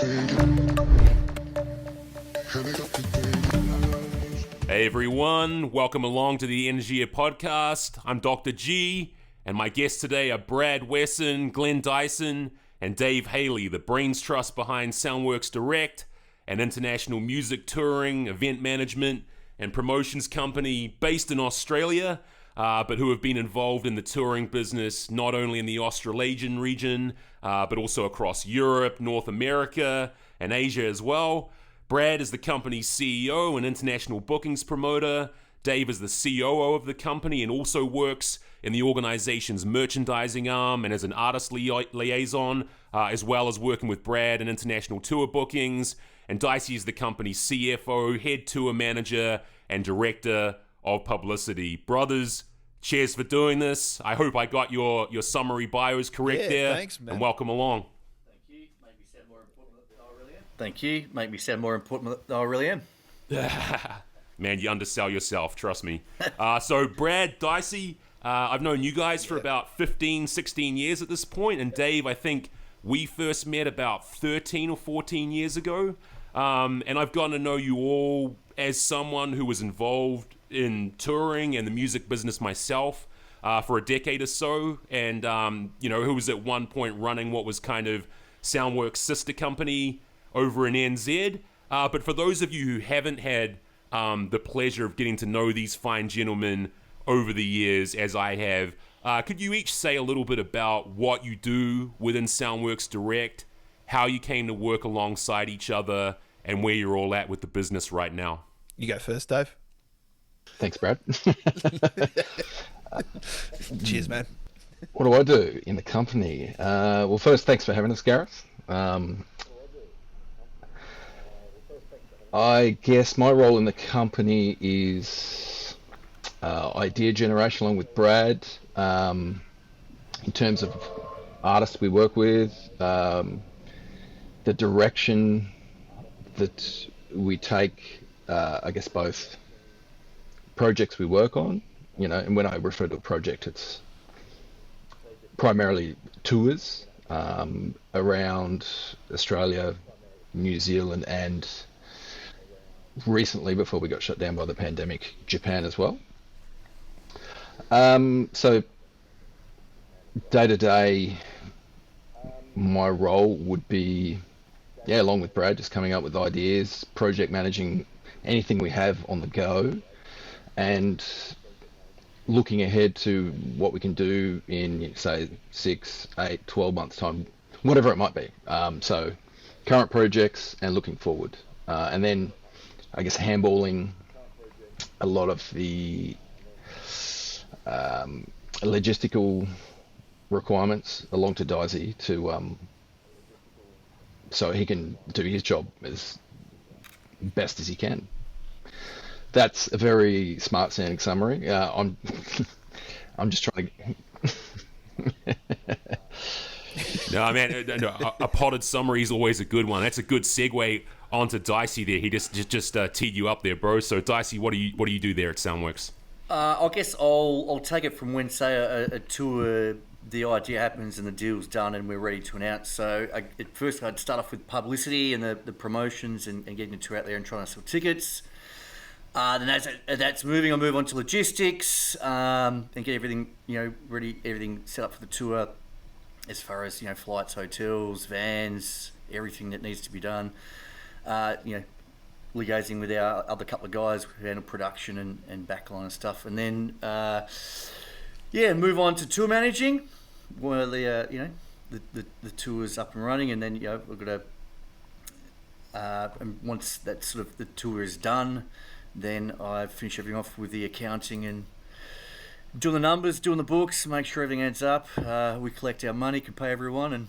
Hey everyone, welcome along to the Energeia podcast. I'm Dr. G, and my guests today are Brad Wesson, Glenn Dyson, and Dave Haley, the brains trust behind Soundworks Direct, an international music touring, event management, and promotions company based in Australia, but who have been involved in the touring business not only in the Australasian region, but also across Europe, North America, and Asia as well. Brad is the company's CEO and international bookings promoter. Dave is the COO of the company and also works in the organization's merchandising arm and as an artist liaison, as well as working with Brad in international tour bookings. And Dicey is the company's CFO, head tour manager, and director of publicity. Brothers, cheers for doing this. I hope I got your summary bios correct there. Thanks, man. And welcome along. Thank you. Make me sound more important than I really am. Man, you undersell yourself, trust me. So Brad, Dicey, I've known you guys for about 15, 16 years at this point. And Dave, I think we first met about 13 or 14 years ago. And I've gotten to know you all as someone who was involved in touring and the music business myself for a decade or so. And, who was at one point running what was kind of Soundworks' sister company over in NZ. But for those of you who haven't had the pleasure of getting to know these fine gentlemen over the years, as I have, could you each say a little bit about what you do within Soundworks Direct, how you came to work alongside each other, and where you're all at with the business right now? You go first, Dave. Thanks, Brad. Cheers, man. What do I do in the company? Well, first, thanks for having us, Gareth. I guess my role in the company is idea generation along with Brad, in terms of artists we work with, the direction that we take, I guess both projects we work on, and when I refer to a project, it's primarily tours around Australia, New Zealand, and recently, before we got shut down by the pandemic, Japan as well. So day to day, my role would be, along with Brad, just coming up with ideas, project managing anything we have on the go, and looking ahead to what we can do in, say, 6, 8, 12 months time, whatever it might be. So current projects and looking forward. And then I guess handballing a lot of the logistical requirements along to Dicey to so he can do his job as best as he can. That's a very smart sounding summary. I'm just trying to No, man, a potted summary is always a good one. That's a good segue onto Dicey there. He just teed you up there, bro. So Dicey, what do you do there at Soundworks? I guess I'll take it from when, say, a tour, the idea happens and the deal's done and we're ready to announce. So at first I'd start off with publicity and the promotions and getting the tour out there and trying to sell tickets. Then as that's moving, I move on to logistics and get everything ready, everything set up for the tour, as far as flights, hotels, vans, everything that needs to be done. Liaising with our other couple of guys who handle production and backline and stuff, and then move on to tour managing, where the tour's up and running, and then we've got to and once that sort of the tour is done, then I finish everything off with the accounting and doing the numbers, doing the books, make sure everything adds up. We collect our money, can pay everyone, and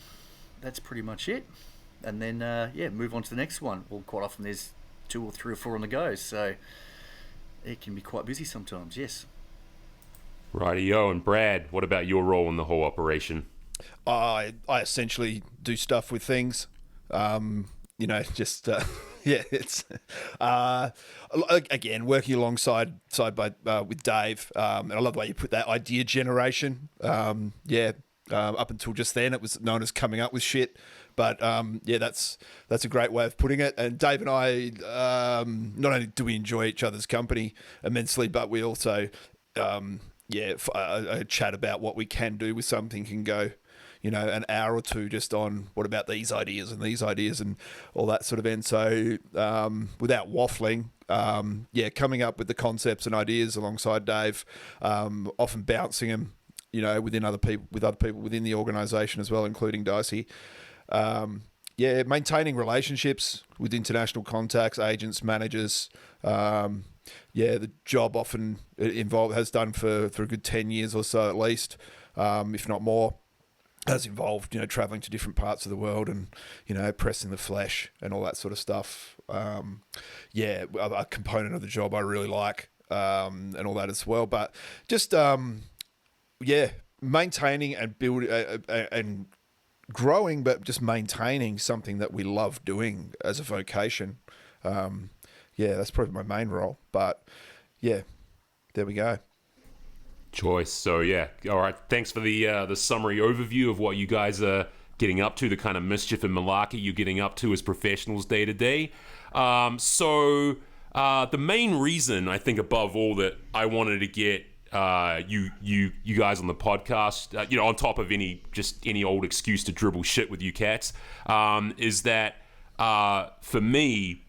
that's pretty much it. And then move on to the next one. Well, quite often there's 2 or 3 or 4 on the go, so it can be quite busy sometimes. Yes. Rightio. And Brad, what about your role in the whole operation? I essentially do stuff with things. It's again working alongside with Dave, and I love the way you put that idea generation. Up until just then, it was known as coming up with shit, But yeah, that's a great way of putting it. And Dave and I, not only do we enjoy each other's company immensely, but we also, a chat about what we can do with something can go, an hour or two just on what about these ideas and all that sort of end. So without waffling, coming up with the concepts and ideas alongside Dave, often bouncing them, with other people within the organisation as well, including Dicey. Maintaining relationships with international contacts, agents, managers. The job often has done for a good 10 years or so at least, if not more. Has involved, traveling to different parts of the world and, pressing the flesh and all that sort of stuff. A component of the job I really like, and all that as well. But just, maintaining and building and growing, but just maintaining something that we love doing as a vocation. That's probably my main role. But yeah, there we go. Choice. So yeah, all right. Thanks for the summary overview of what you guys are getting up to, the kind of mischief and malarkey you're getting up to as professionals day to day. The main reason I think above all that I wanted to get you guys on the podcast, on top of any old excuse to dribble shit with you cats, is that for me,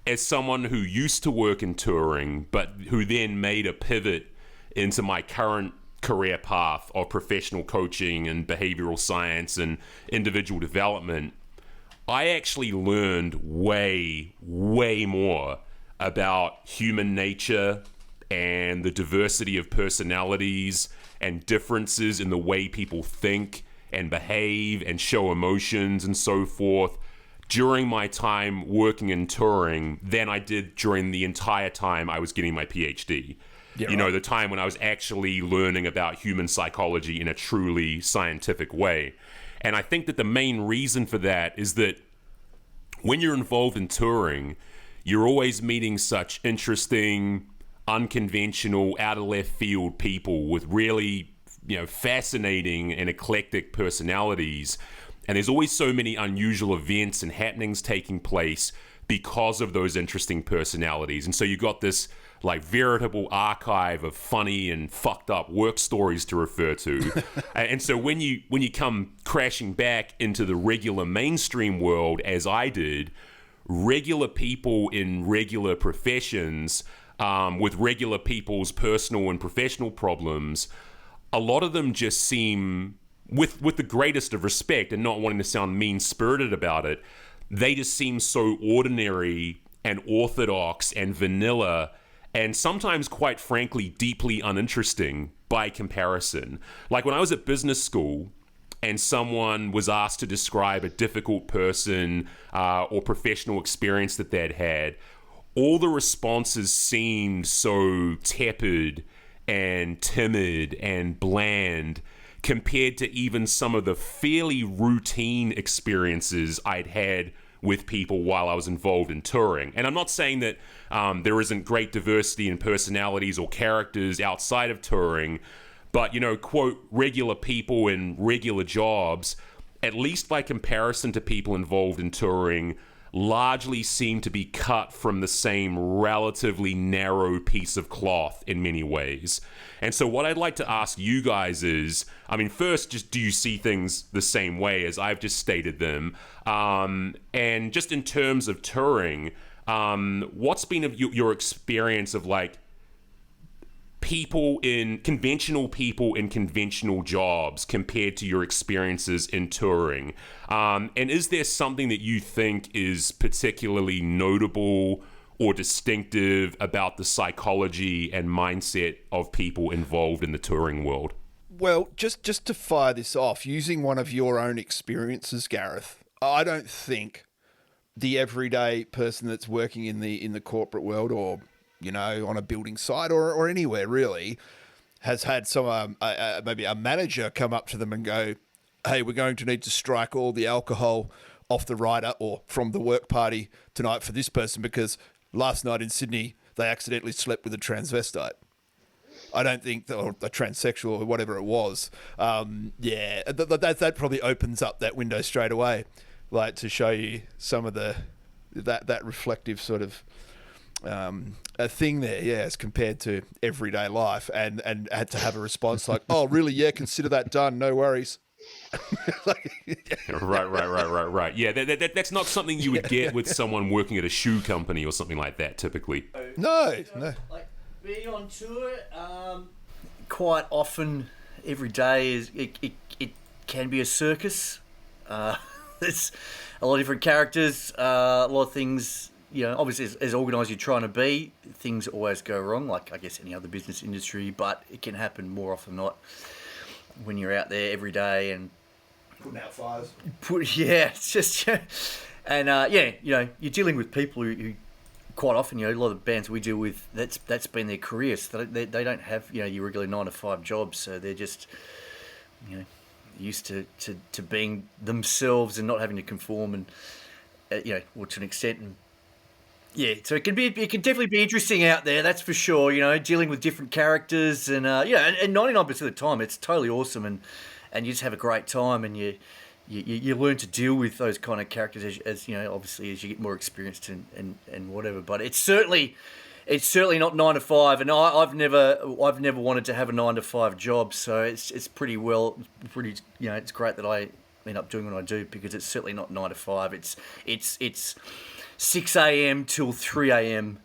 as someone who used to work in touring, but who then made a pivot into my current career path of professional coaching and behavioral science and individual development, I actually learned way, way more about human nature and the diversity of personalities and differences in the way people think and behave and show emotions and so forth during my time working in touring than I did during the entire time I was getting my PhD. Yeah, right. The time when I was actually learning about human psychology in a truly scientific way. And I think that the main reason for that is that when you're involved in touring, you're always meeting such interesting, unconventional, out of left field people with really, fascinating and eclectic personalities. And there's always so many unusual events and happenings taking place because of those interesting personalities. And so you got this veritable archive of funny and fucked up work stories to refer to. And so when you come crashing back into the regular mainstream world, as I did, regular people in regular professions, with regular people's personal and professional problems, a lot of them just seem, with the greatest of respect and not wanting to sound mean-spirited about it, they just seem so ordinary and orthodox and vanilla and sometimes, quite frankly, deeply uninteresting by comparison. Like when I was at business school and someone was asked to describe a difficult person or professional experience that they'd had, all the responses seemed so tepid and timid and bland compared to even some of the fairly routine experiences I'd had with people while I was involved in touring. And I'm not saying that there isn't great diversity in personalities or characters outside of touring, but, quote, regular people in regular jobs, at least by comparison to people involved in touring, largely seem to be cut from the same relatively narrow piece of cloth in many ways. And so what I'd like to ask you guys is, first, just do you see things the same way as I've just stated them? And just in terms of touring, what's been your experience of people in conventional jobs compared to your experiences in touring? And is there something that you think is particularly notable or distinctive about the psychology and mindset of people involved in the touring world? Well, just to fire this off, using one of your own experiences, Gareth, I don't think the everyday person that's working in the corporate world or on a building site or anywhere really has had some maybe a manager come up to them and go, "Hey, we're going to need to strike all the alcohol off the rider or from the work party tonight for this person because last night in Sydney they accidentally slept with a transvestite." I don't think, or a transsexual or whatever it was. That probably opens up that window straight away. like to show you some of that reflective sort of a thing there, yeah, as compared to everyday life, and had to have a response like, "Oh, really? Yeah, consider that done. No worries." Right. Yeah, that's not something you would get with someone working at a shoe company or something like that, typically. No. Like being on tour, quite often, every day it can be a circus. There's a lot of different characters, a lot of things. You know, obviously, as organised you're trying to be, things always go wrong, like I guess any other business industry, but it can happen more often than not when you're out there every day and putting out fires. It's just, and you know, you're dealing with people who quite often, you know, a lot of bands we deal with, that's been their career, so they don't have, you know, your regular 9-to-5 jobs, so they're just, you know, used to being themselves and not having to conform, and you know, or to an extent, and yeah, so it can definitely be interesting out there, that's for sure. You know, dealing with different characters, and and 99% of the time it's totally awesome, and you just have a great time, and you learn to deal with those kind of characters as you know, obviously as you get more experienced and whatever. But it's certainly not 9 to 5, and I've never wanted to have a 9 to 5 job, so it's pretty you know, it's great that I end up doing what I do, because it's certainly not 9 to 5. It's 6 a.m. till 3 a.m.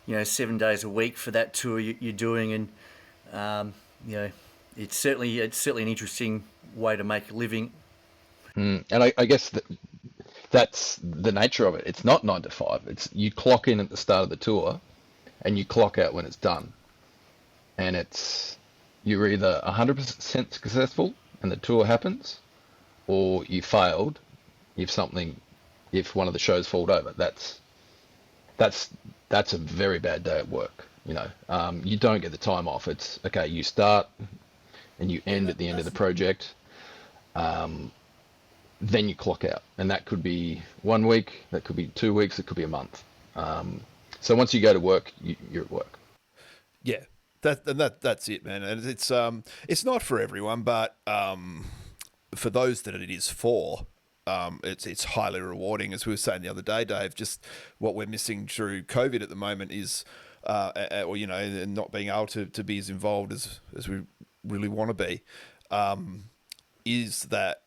You know, 7 days a week for that tour you're doing, and you know, it's certainly an interesting way to make a living. And I guess that's the nature of it. It's not 9 to 5. It's you clock in at the start of the tour, and you clock out when it's done. And you're either 100% successful and the tour happens, or you failed if one of the shows falls over. That's a very bad day at work. You know, you don't get the time off. It's okay. You start and you end at the end of the project. Then you clock out, and that could be 1 week, that could be 2 weeks, it could be a month. So once you go to work, you're at work. Yeah, that's it, man. And it's not for everyone, but for those that it is for, it's highly rewarding. As we were saying the other day, Dave, just what we're missing through COVID at the moment is, or you know, not being able to be as involved as we really want to be, is that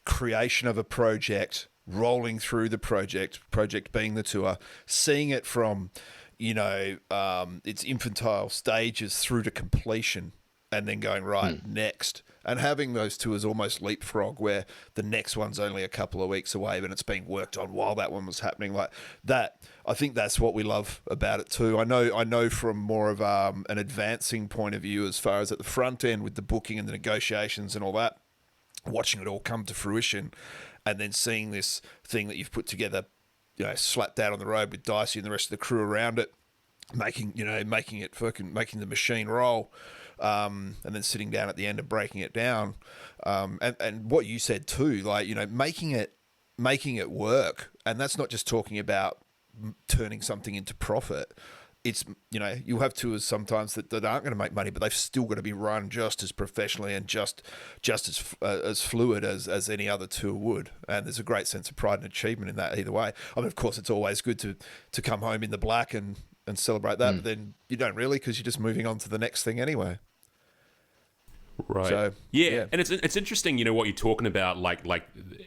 creation of a project, rolling through the project being the tour, seeing it from, you know, its infantile stages through to completion, and then going next, and having those tours almost leapfrog, where the next one's only a couple of weeks away, but it's being worked on while that one was happening. Like that, I think that's what we love about it too. I know from more of an advancing point of view, as far as at the front end with the booking and the negotiations and all that, watching it all come to fruition, and then seeing this thing that you've put together, you know, slapped out on the road with Dicey and the rest of the crew around it, making the machine roll, and then sitting down at the end and breaking it down, and what you said too, like, you know, making it work, and that's not just talking about turning something into profit. It's, you know, you'll have tours sometimes that aren't going to make money, but they've still got to be run just as professionally and just as fluid as any other tour would. And there's a great sense of pride and achievement in that either way. I mean, of course, it's always good to come home in the black and celebrate that, but then you don't really, because you're just moving on to the next thing anyway. Right. So, yeah, and it's interesting, you know, what you're talking about. Like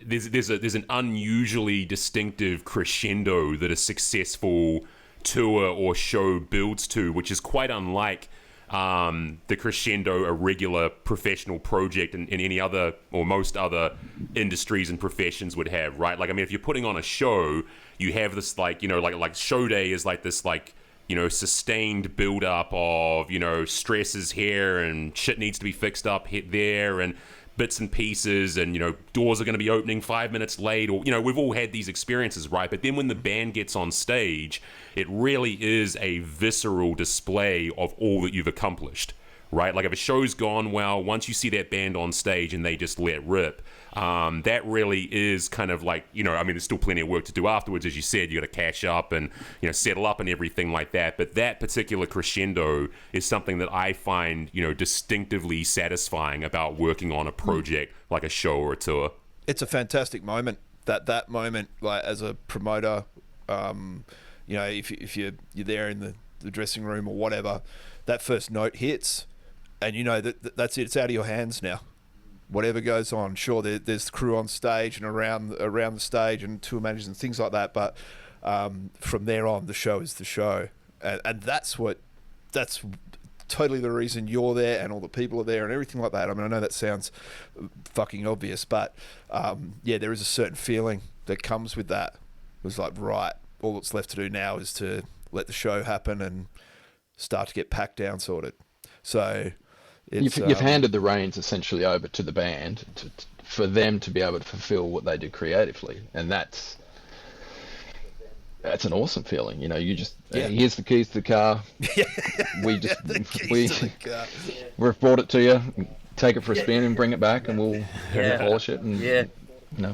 there's an unusually distinctive crescendo that a successful tour or show builds to, which is quite unlike the crescendo a regular professional project in any other or most other industries and professions would have, right? Like, I mean, if you're putting on a show, you have this, like, you know, like show day is like this, like, you know, sustained build up of, you know, stresses here and shit needs to be fixed up there and bits and pieces, and, you know, doors are going to be opening 5 minutes late, or, you know, we've all had these experiences, right? But then when the band gets on stage, it really is a visceral display of all that you've accomplished, right? Like, if a show's gone well, once you see that band on stage and they just let rip, that really is kind of like, you know, I mean, there's still plenty of work to do afterwards. As you said, you got to cash up and, you know, settle up and everything like that. But that particular crescendo is something that I find, you know, distinctively satisfying about working on a project like a show or a tour. It's a fantastic moment that moment, like as a promoter, if you're there in the dressing room or whatever, that first note hits, and that's it. It's out of your hands now. Whatever goes on, sure, there's crew on stage and around the stage and tour managers and things like that, but from there on, the show is the show, and that's totally the reason you're there and all the people are there and everything like that. I mean, I know that sounds fucking obvious, but there is a certain feeling that comes with that. It was like, right, all that's left to do now is to let the show happen and start to get packed down sorted. So you've handed the reins essentially over to the band for them to be able to fulfill what they do creatively, and that's an awesome feeling. You just here's the keys to the car. We've brought it to you. Take it for a spin and bring it back, and we'll polish it and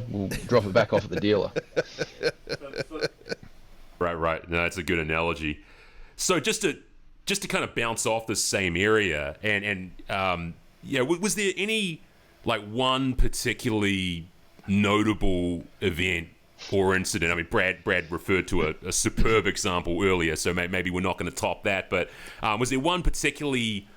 we'll drop it back off at the dealer. Right. No, that's a good analogy. So just to kind of bounce off the same area, and was there any like one particularly notable event or incident? I mean, Brad referred to a superb example earlier, so maybe we're not going to top that. But was there one particularly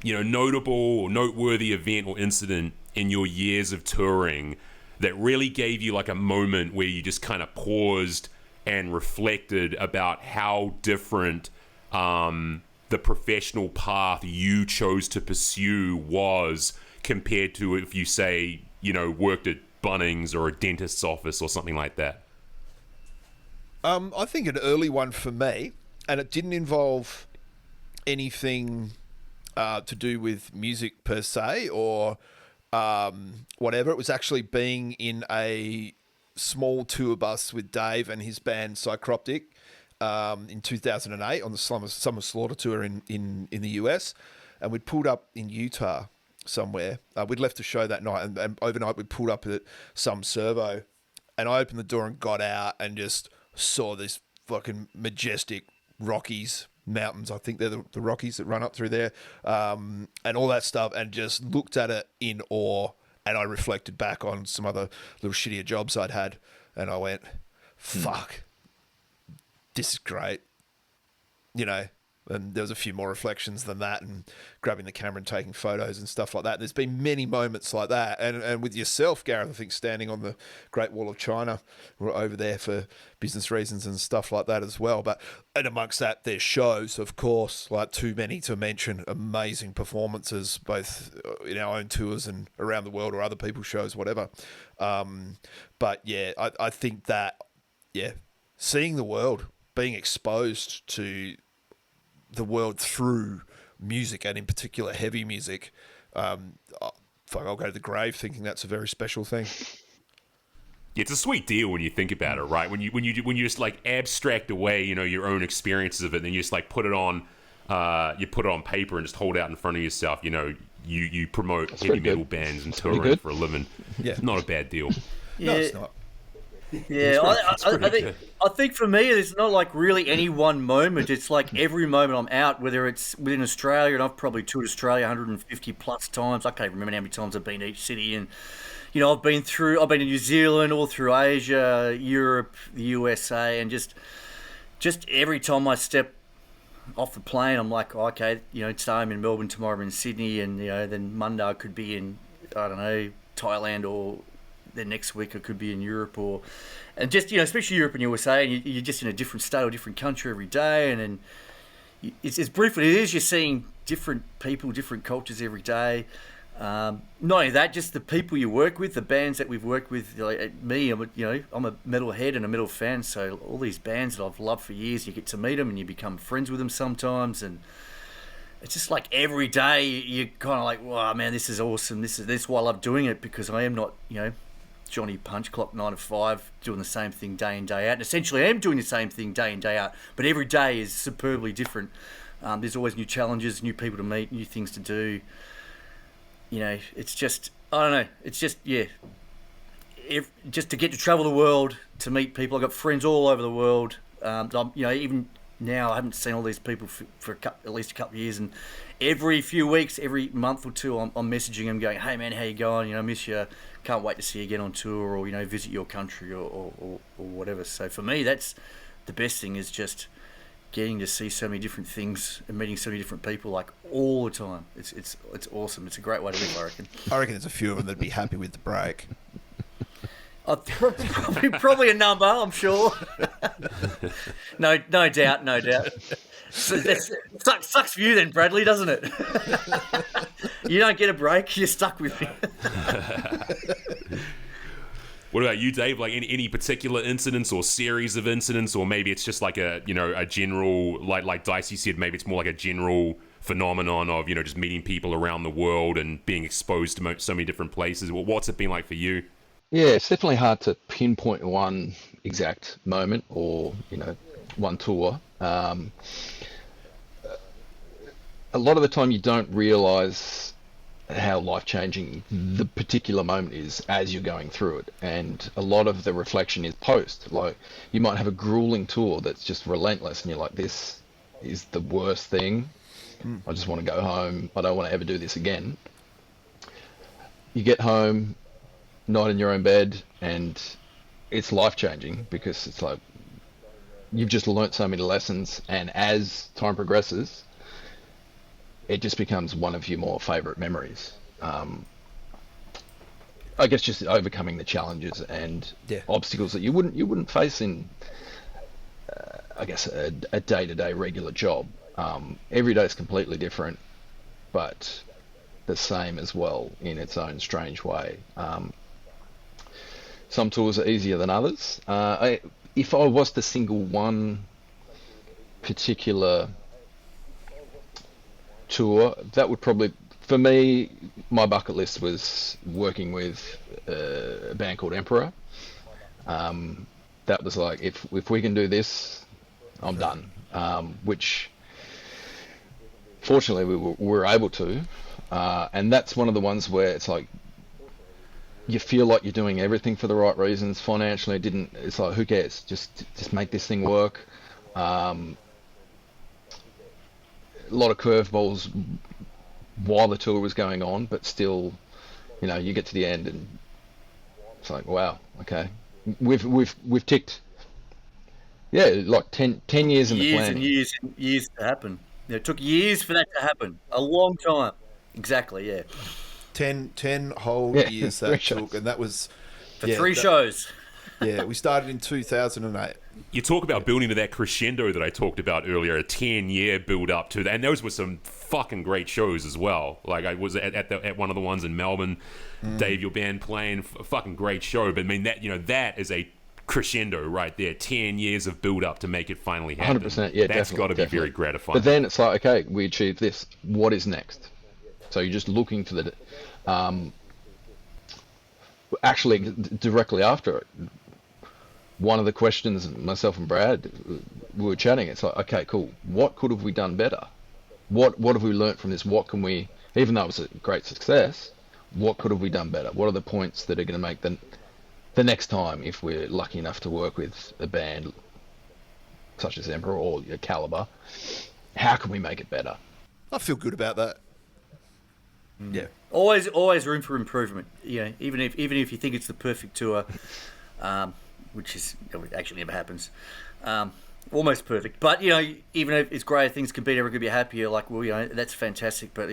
notable or noteworthy event or incident in your years of touring that really gave you like a moment where you just kind of paused and reflected about how different the professional path you chose to pursue was compared to if you say worked at Bunnings or a dentist's office or something like that? I think an early one for me, and it didn't involve anything to do with music per se or whatever. It was actually being in a small tour bus with Dave and his band Psychroptic in 2008 on the Summer Slaughter tour in the US, and we'd pulled up in Utah somewhere. We'd left the show that night, and overnight we pulled up at some servo, and I opened the door and got out and just saw this fucking majestic Rockies mountains. I think they're the Rockies that run up through there, and all that stuff, and just looked at it in awe. And I reflected back on some other little shittier jobs I'd had, and I went, fuck, this is great. And there was a few more reflections than that, and grabbing the camera and taking photos and stuff like that. There's been many moments like that. And with yourself, Gareth, I think standing on the Great Wall of China, we're over there for business reasons and stuff like that as well. And amongst that, there's shows, of course, like too many to mention, amazing performances, both in our own tours and around the world or other people's shows, whatever. I think that, seeing the world, being exposed to the world through music, and in particular heavy music, I'll go to the grave thinking that's a very special thing. It's a sweet deal when you think about it, right? When you just like abstract away, your own experiences of it, and then you just like put it on paper and just hold it out in front of yourself. You promote heavy metal bands and touring for a living. Yeah, it's not a bad deal. Yeah. No, it's not. Yeah, I think for me, it's not like really any one moment. It's like every moment I'm out, whether it's within Australia, and I've probably toured Australia 150 plus times. I can't even remember how many times I've been to each city. And, I've been to New Zealand, all through Asia, Europe, the USA, and just every time I step off the plane, I'm like, okay, today I'm in Melbourne, tomorrow I'm in Sydney, and, then Monday I could be in, I don't know, Thailand, or then next week I could be in Europe, and just especially Europe and USA, and you're just in a different state or different country every day, and then it's brief, it is. You're seeing different people, different cultures every day. Not only that, just the people you work with, the bands that we've worked with. Like me, I'm a metal head and a metal fan, so all these bands that I've loved for years, you get to meet them and you become friends with them sometimes, and it's just like every day you're kind of like, wow, man, this is awesome. This is why I love doing it, because I am not, Johnny Punch Clock 9 to 5 doing the same thing day in, day out. And essentially I am doing the same thing day in, day out, but every day is superbly different. There's always new challenges, new people to meet, new things to do. It's just, I don't know, it's just, just to get to travel the world, to meet people. I've got friends all over the world. Even now I haven't seen all these people for at least a couple of years, and every few weeks, every month or two, I'm messaging them going, hey man, how you going? I miss you. Can't wait to see you again on tour, or visit your country, or whatever. So for me, that's the best thing, is just getting to see so many different things and meeting so many different people, like, all the time. It's awesome. It's a great way to live, I reckon. I reckon there's a few of them that'd be happy with the break. Probably a number, I'm sure. No doubt. So sucks for you then, Bradley, doesn't it? You don't get a break, you're stuck with me. What about you, Dave? Like any particular incidents or series of incidents, or maybe it's just like a general, like Dicey said, maybe it's more like a general phenomenon of just meeting people around the world and being exposed to so many different places. Well, what's it been like for you? Yeah, it's definitely hard to pinpoint one exact moment or one tour. A lot of the time you don't realize how life-changing the particular moment is as you're going through it, and a lot of the reflection is post. Like, you might have a grueling tour that's just relentless and you're like, this is the worst thing. I just want to go home. I don't want to ever do this again. You get home, not in your own bed, and it's life-changing, because it's like you've just learnt so many lessons, and as time progresses it just becomes one of your more favourite memories. I guess just overcoming the challenges and obstacles that you wouldn't face in I guess a day-to-day regular job. Every day is completely different, but the same as well in its own strange way. Some tours are easier than others. If I was to single one particular tour, that would probably, for me, my bucket list was working with a band called Emperor. That was like, if we can do this, I'm done. Which, fortunately, we were able to. And that's one of the ones where it's like, you feel like you're doing everything for the right reasons. Financially, it's like, who cares? Just make this thing work. A lot of curveballs while the tour was going on, but still, you get to the end and it's like, wow, okay, we've ticked, like 10 years in the planning. Years and years to happen. It took years for that to happen. A long time. Exactly, yeah. 10 whole years that took, and that was for 3 shows. Yeah, we started in 2008. You talk about building to that crescendo that I talked about earlier, a 10-year build up to that, and those were some fucking great shows as well. Like, I was at one of the ones in Melbourne, Dave, your band playing, a fucking great show. But I mean, that is a crescendo right there. 10 years of build up to make it finally happen. 100%, yeah, that's got to be very gratifying. But then it's like, okay, we achieved this. What is next? So you're just looking for the actually directly after it. One of the questions myself and Brad, we were chatting, it's like, okay, cool, what could have we done better? What have we learnt from this? What can we, even though it was a great success, what could have we done better? What are the points that are going to make the next time, if we're lucky enough to work with a band such as Emperor or your caliber, how can we make it better? I feel good about that. Yeah. Always room for improvement. Even if you think it's the perfect tour, which is actually never happens, almost perfect. But even if it's great, things can be never going to be happier. Like, well, that's fantastic. But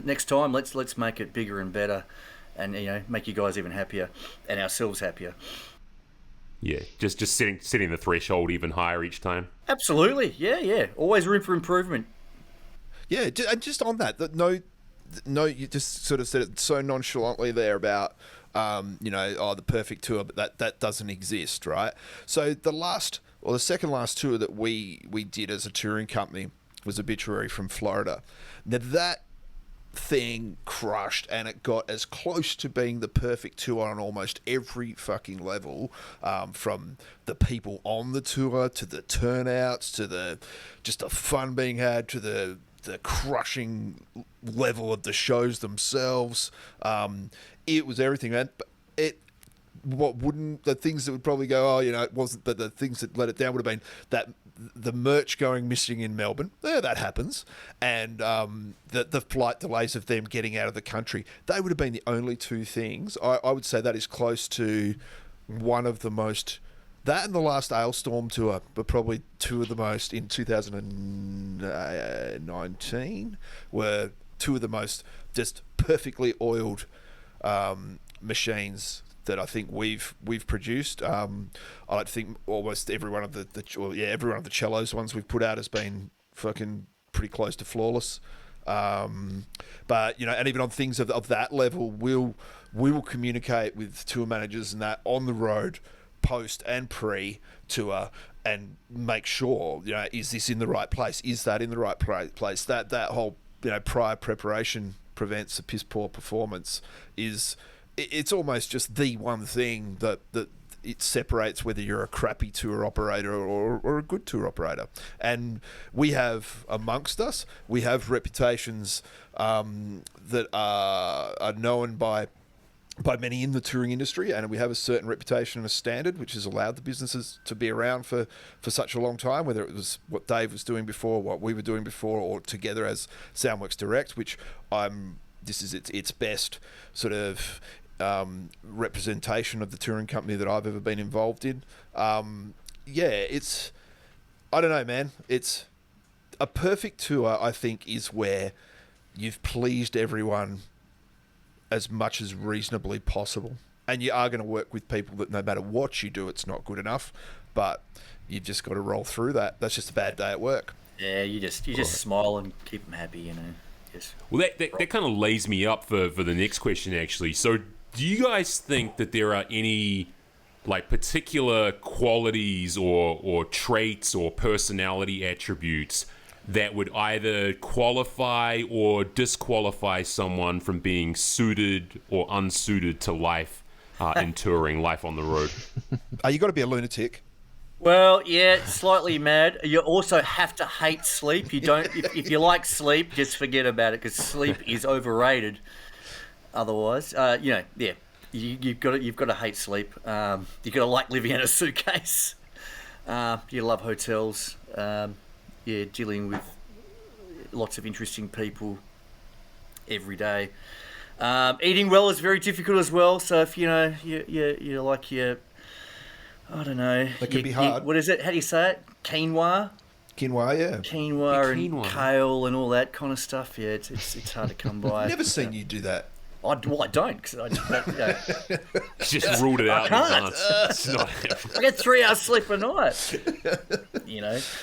next time, let's make it bigger and better, and make you guys even happier and ourselves happier. Yeah, just setting the threshold even higher each time. Absolutely, yeah. Always room for improvement. Yeah, and just on that, no, you just sort of said it so nonchalantly there about, the perfect tour, but that doesn't exist, right? So the second last tour that we did as a touring company was Obituary from Florida. Now that thing crushed, and it got as close to being the perfect tour on almost every fucking level, from the people on the tour to the turnouts to the fun being had to the crushing level of the shows themselves. It was everything, man. The things that would probably go, it wasn't, but the things that let it down would have been the merch going missing in Melbourne, that happens, and the flight delays of them getting out of the country, they would have been the only two things. I would say that is close to one of the most, that and the last Ailstorm tour, but probably two of the most in 2019 were two of the most just perfectly oiled machines that I think we've produced. I like to think almost every one of every one of the cellos ones we've put out has been fucking pretty close to flawless. But and even on things of that level, we will communicate with tour managers and that on the road, post and pre tour, and make sure is this in the right place? Is that in the right place? That whole prior preparation prevents a piss poor performance. It's almost just the one thing that it separates whether you're a crappy tour operator or a good tour operator. And we have amongst us, we have reputations that are known by many in the touring industry, and we have a certain reputation and a standard which has allowed the businesses to be around for such a long time, whether it was what Dave was doing before, what we were doing before, or together as Soundworks Direct, which this is its best sort of representation of the touring company that I've ever been involved in. It's, I don't know, man. It's a perfect tour, I think, is where you've pleased everyone as much as reasonably possible. And you are going to work with people that no matter what you do, it's not good enough, but you've just got to roll through that. That's just a bad day at work. Yeah, you just smile and keep them happy, Yes. Well, that kind of lays me up for the next question, actually. So do you guys think that there are any particular qualities or traits or personality attributes that would either qualify or disqualify someone from being suited or unsuited to life in touring, life on the road? You got to be a lunatic. Well, yeah, slightly mad. You also have to hate sleep. You don't. If you like sleep, just forget about it, because sleep is overrated. Otherwise, you've got to hate sleep. You've got to like living in a suitcase. You love hotels. Dealing with lots of interesting people every day. Eating well is very difficult as well. So if you like your, I don't know, that can be hard. What is it? How do you say it? Quinoa, yeah. Quinoa and kale and all that kind of stuff. Yeah, it's hard to come by. I've never seen you do that. I don't, because just ruled it out in advance. It's not I get 3 hours sleep a night.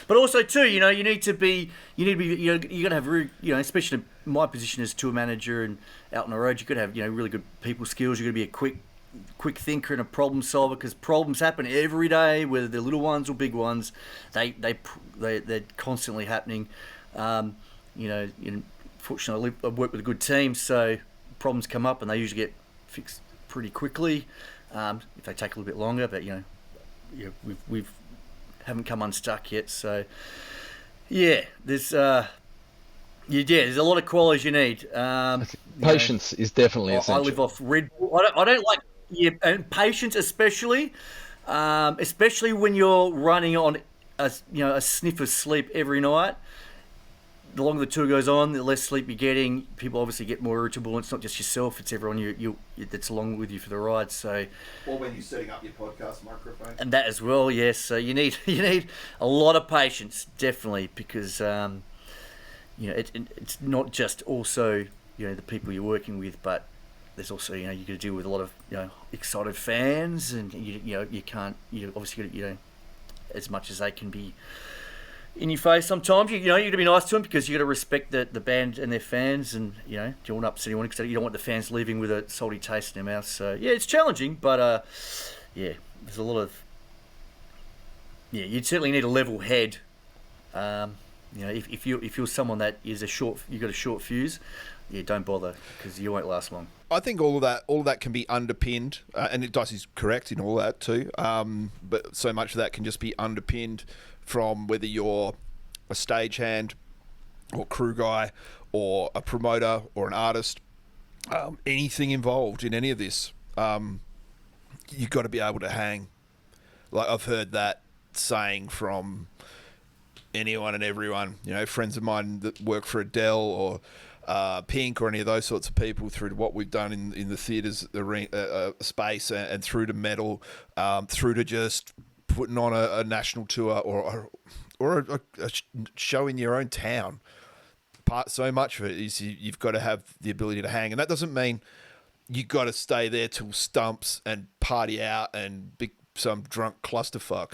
But also too, you need to be, you got to have really, especially in my position as tour manager and out on the road, you got to have really good people skills. You got to be a quick thinker and a problem solver, because problems happen every day, whether they're little ones or big ones. They're constantly happening. Fortunately, I work with a good team, so problems come up and they usually get fixed pretty quickly. If they take a little bit longer, but we've haven't come unstuck yet. So there's a lot of qualities you need. Patience is definitely essential. I live off Red Bull. I don't like and patience, especially when you're running on a sniff of sleep every night. The longer the tour goes on, the less sleep you're getting. People obviously get more irritable, and it's not just yourself; it's everyone that's along with you for the ride. So, or when you're setting up your podcast microphone, and that as well. Yes, so you need a lot of patience, definitely, because it's not just also the people you're working with, but there's also you got to deal with a lot of excited fans, and you can't obviously as much as they can be in your face sometimes. You got to be nice to them, because you got to respect the band and their fans, and you don't want to upset anyone, because you don't want the fans leaving with a salty taste in their mouth. So it's challenging, but there's a lot of you'd certainly need a level head. If you're someone that is you've got a short fuse, don't bother, because you won't last long. I think all of that can be underpinned, and Dicey's correct in all that too. But so much of that can just be underpinned from whether you're a stagehand or crew guy or a promoter or an artist, anything involved in any of this, you've got to be able to hang. Like, I've heard that saying from anyone and everyone. You know, friends of mine that work for Adele or Pink or any of those sorts of people, through to what we've done in the theatres space, and through to metal, through to just putting on a national tour or a show in your own town. So much of it is you've got to have the ability to hang, and that doesn't mean you got to stay there till stumps and party out and be some drunk clusterfuck.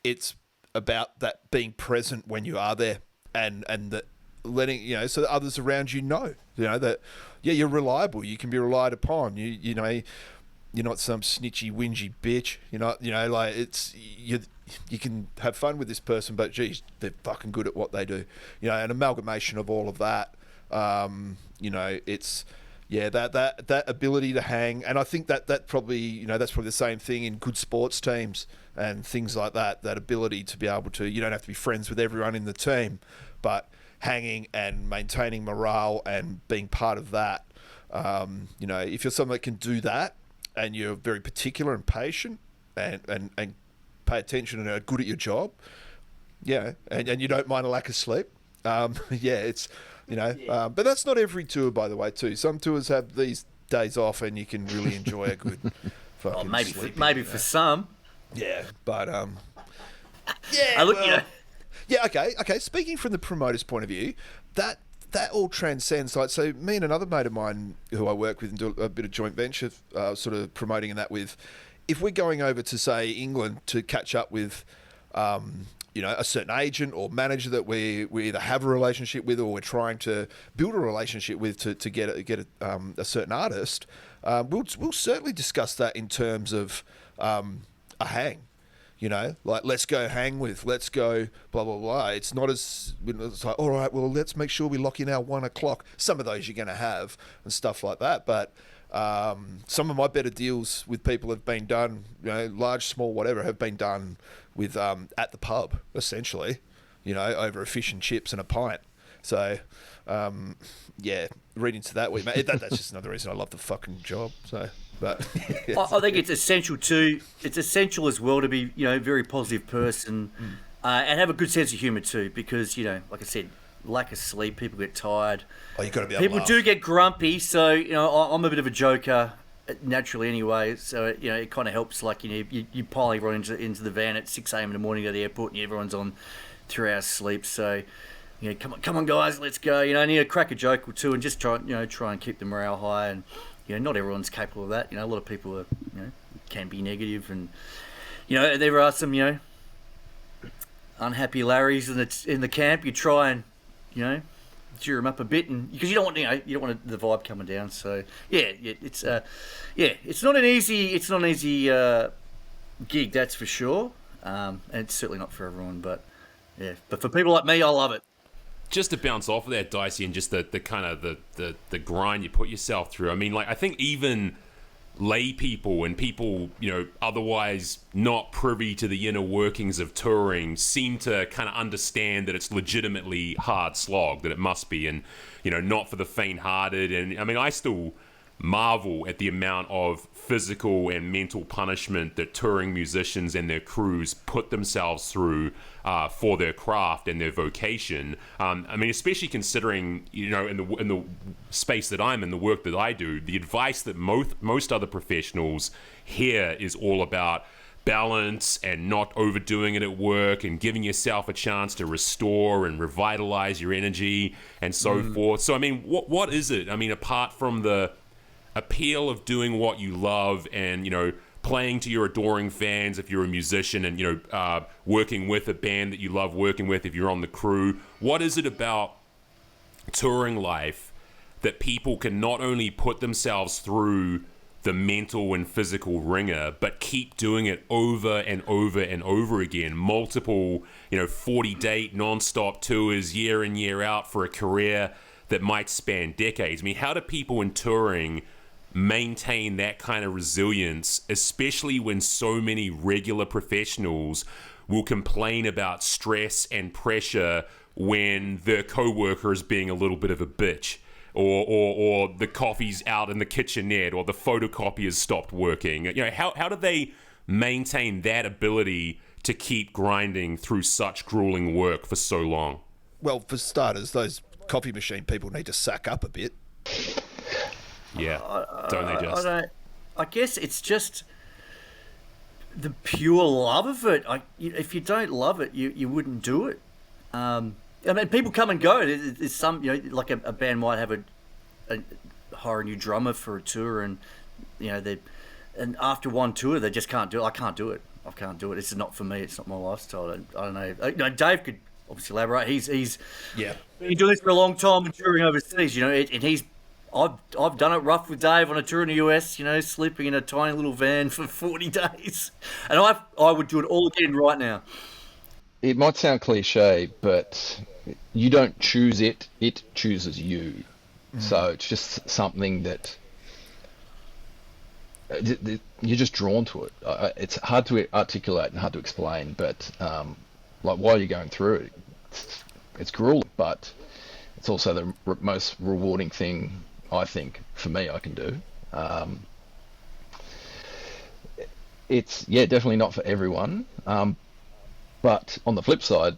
It's about that being present when you are there, and that letting, you know, so that others around you know that, yeah, you're reliable, you can be relied upon, you know, you're not some snitchy whingy bitch, you're not, you know, like, it's you can have fun with this person, but geez, they're fucking good at what they do, you know, an amalgamation of all of that. You know, it's, yeah, that ability to hang, and I think that probably, you know, that's probably the same thing in good sports teams and things like that. That ability to be able to, you don't have to be friends with everyone in the team, but hanging and maintaining morale and being part of that. You know, if you're someone that can do that, and you're very particular and patient, and pay attention and are good at your job, yeah, and you don't mind a lack of sleep, yeah, it's, you know, but that's not every tour, by the way, too. Some tours have these days off, and you can really enjoy a good fucking maybe for some. Yeah, but yeah, Look, well, you know. yeah, okay. Speaking from the promoter's point of view, that all transcends. Like, so me and another mate of mine who I work with and do a bit of joint venture, sort of promoting and that with, if we're going over to, say, England to catch up with, you know, a certain agent or manager that we either have a relationship with or we're trying to build a relationship with to get a certain artist, we'll certainly discuss that in terms of a hang. You know, like, let's go hang with, let's go blah, blah, blah. It's not as, it's like, all right, well, let's make sure we lock in our 1 o'clock. Some of those you're going to have and stuff like that. But some of my better deals with people have been done, you know, large, small, whatever, have been done with at the pub, essentially, you know, over a fish and chips and a pint. So, yeah, read into that. That's just another reason I love the fucking job. So, but yeah. I think it's essential too. It's essential as well to be, you know, a very positive person, and have a good sense of humour too. Because, you know, like I said, lack of sleep, people get tired. Oh, you got to be able People to do get grumpy. So, you know, I'm a bit of a joker naturally anyway. So, you know, it kind of helps. Like, you know, you pile everyone into the van at 6 a.m. in the morning to the airport, and everyone's on 3 hours sleep. So, you know, come on, guys, let's go. You know, and, you know, crack a joke or two, and just try and keep the morale high. And, you know, not everyone's capable of that. You know, a lot of people are, you know, can be negative, and, you know, there are some, you know, unhappy Larrys in the camp. You try and, you know, cheer them up a bit, and because you don't want the vibe coming down. So yeah, it's not an easy gig, that's for sure. And it's certainly not for everyone, but yeah, but for people like me, I love it. Just to bounce off of that, Dicey, and just the kind of the grind you put yourself through. I mean, like, I think even lay people and people, you know, otherwise not privy to the inner workings of touring seem to kind of understand that it's legitimately hard slog, that it must be, and, you know, not for the faint-hearted. And I mean, I still marvel at the amount of physical and mental punishment that touring musicians and their crews put themselves through for their craft and their vocation. I mean, especially considering, you know, in the space that I'm in, the work that I do, the advice that most other professionals hear is all about balance and not overdoing it at work and giving yourself a chance to restore and revitalize your energy and so forth. So, I mean, what is it? I mean, apart from the appeal of doing what you love and, you know, playing to your adoring fans if you're a musician, and, you know, working with a band that you love working with if you're on the crew, what is it about touring life that people can not only put themselves through the mental and physical ringer, but keep doing it over and over and over again, multiple, you know, 40-date non-stop tours year in, year out for a career that might span decades? I mean, how do people in touring maintain that kind of resilience, especially when so many regular professionals will complain about stress and pressure when their co-worker is being a little bit of a bitch, or the coffee's out in the kitchenette, or the photocopy has stopped working? You know, how do they maintain that ability to keep grinding through such grueling work for so long? Well, for starters, those coffee machine people need to sack up a bit. Yeah, don't they just? I guess it's just the pure love of it. If you don't love it, you wouldn't do it. I mean, people come and go. There's some, like a band might have a hire a new drummer for a tour, and and after one tour they just can't do it. I can't do it. I can't do it. It's not for me. It's not my lifestyle. I don't know. Dave could obviously elaborate. He's been doing this for a long time and touring overseas. And I've done it rough with Dave on a tour in the US. Sleeping in a tiny little van for 40 days, and I would do it all again right now. It might sound cliche, but you don't choose it; it chooses you. So it's just something that you're just drawn to it. It's hard to articulate and hard to explain, but like while you're going through it, it's grueling, but it's also the most rewarding thing I think for me I can do. It's definitely not for everyone. But on the flip side,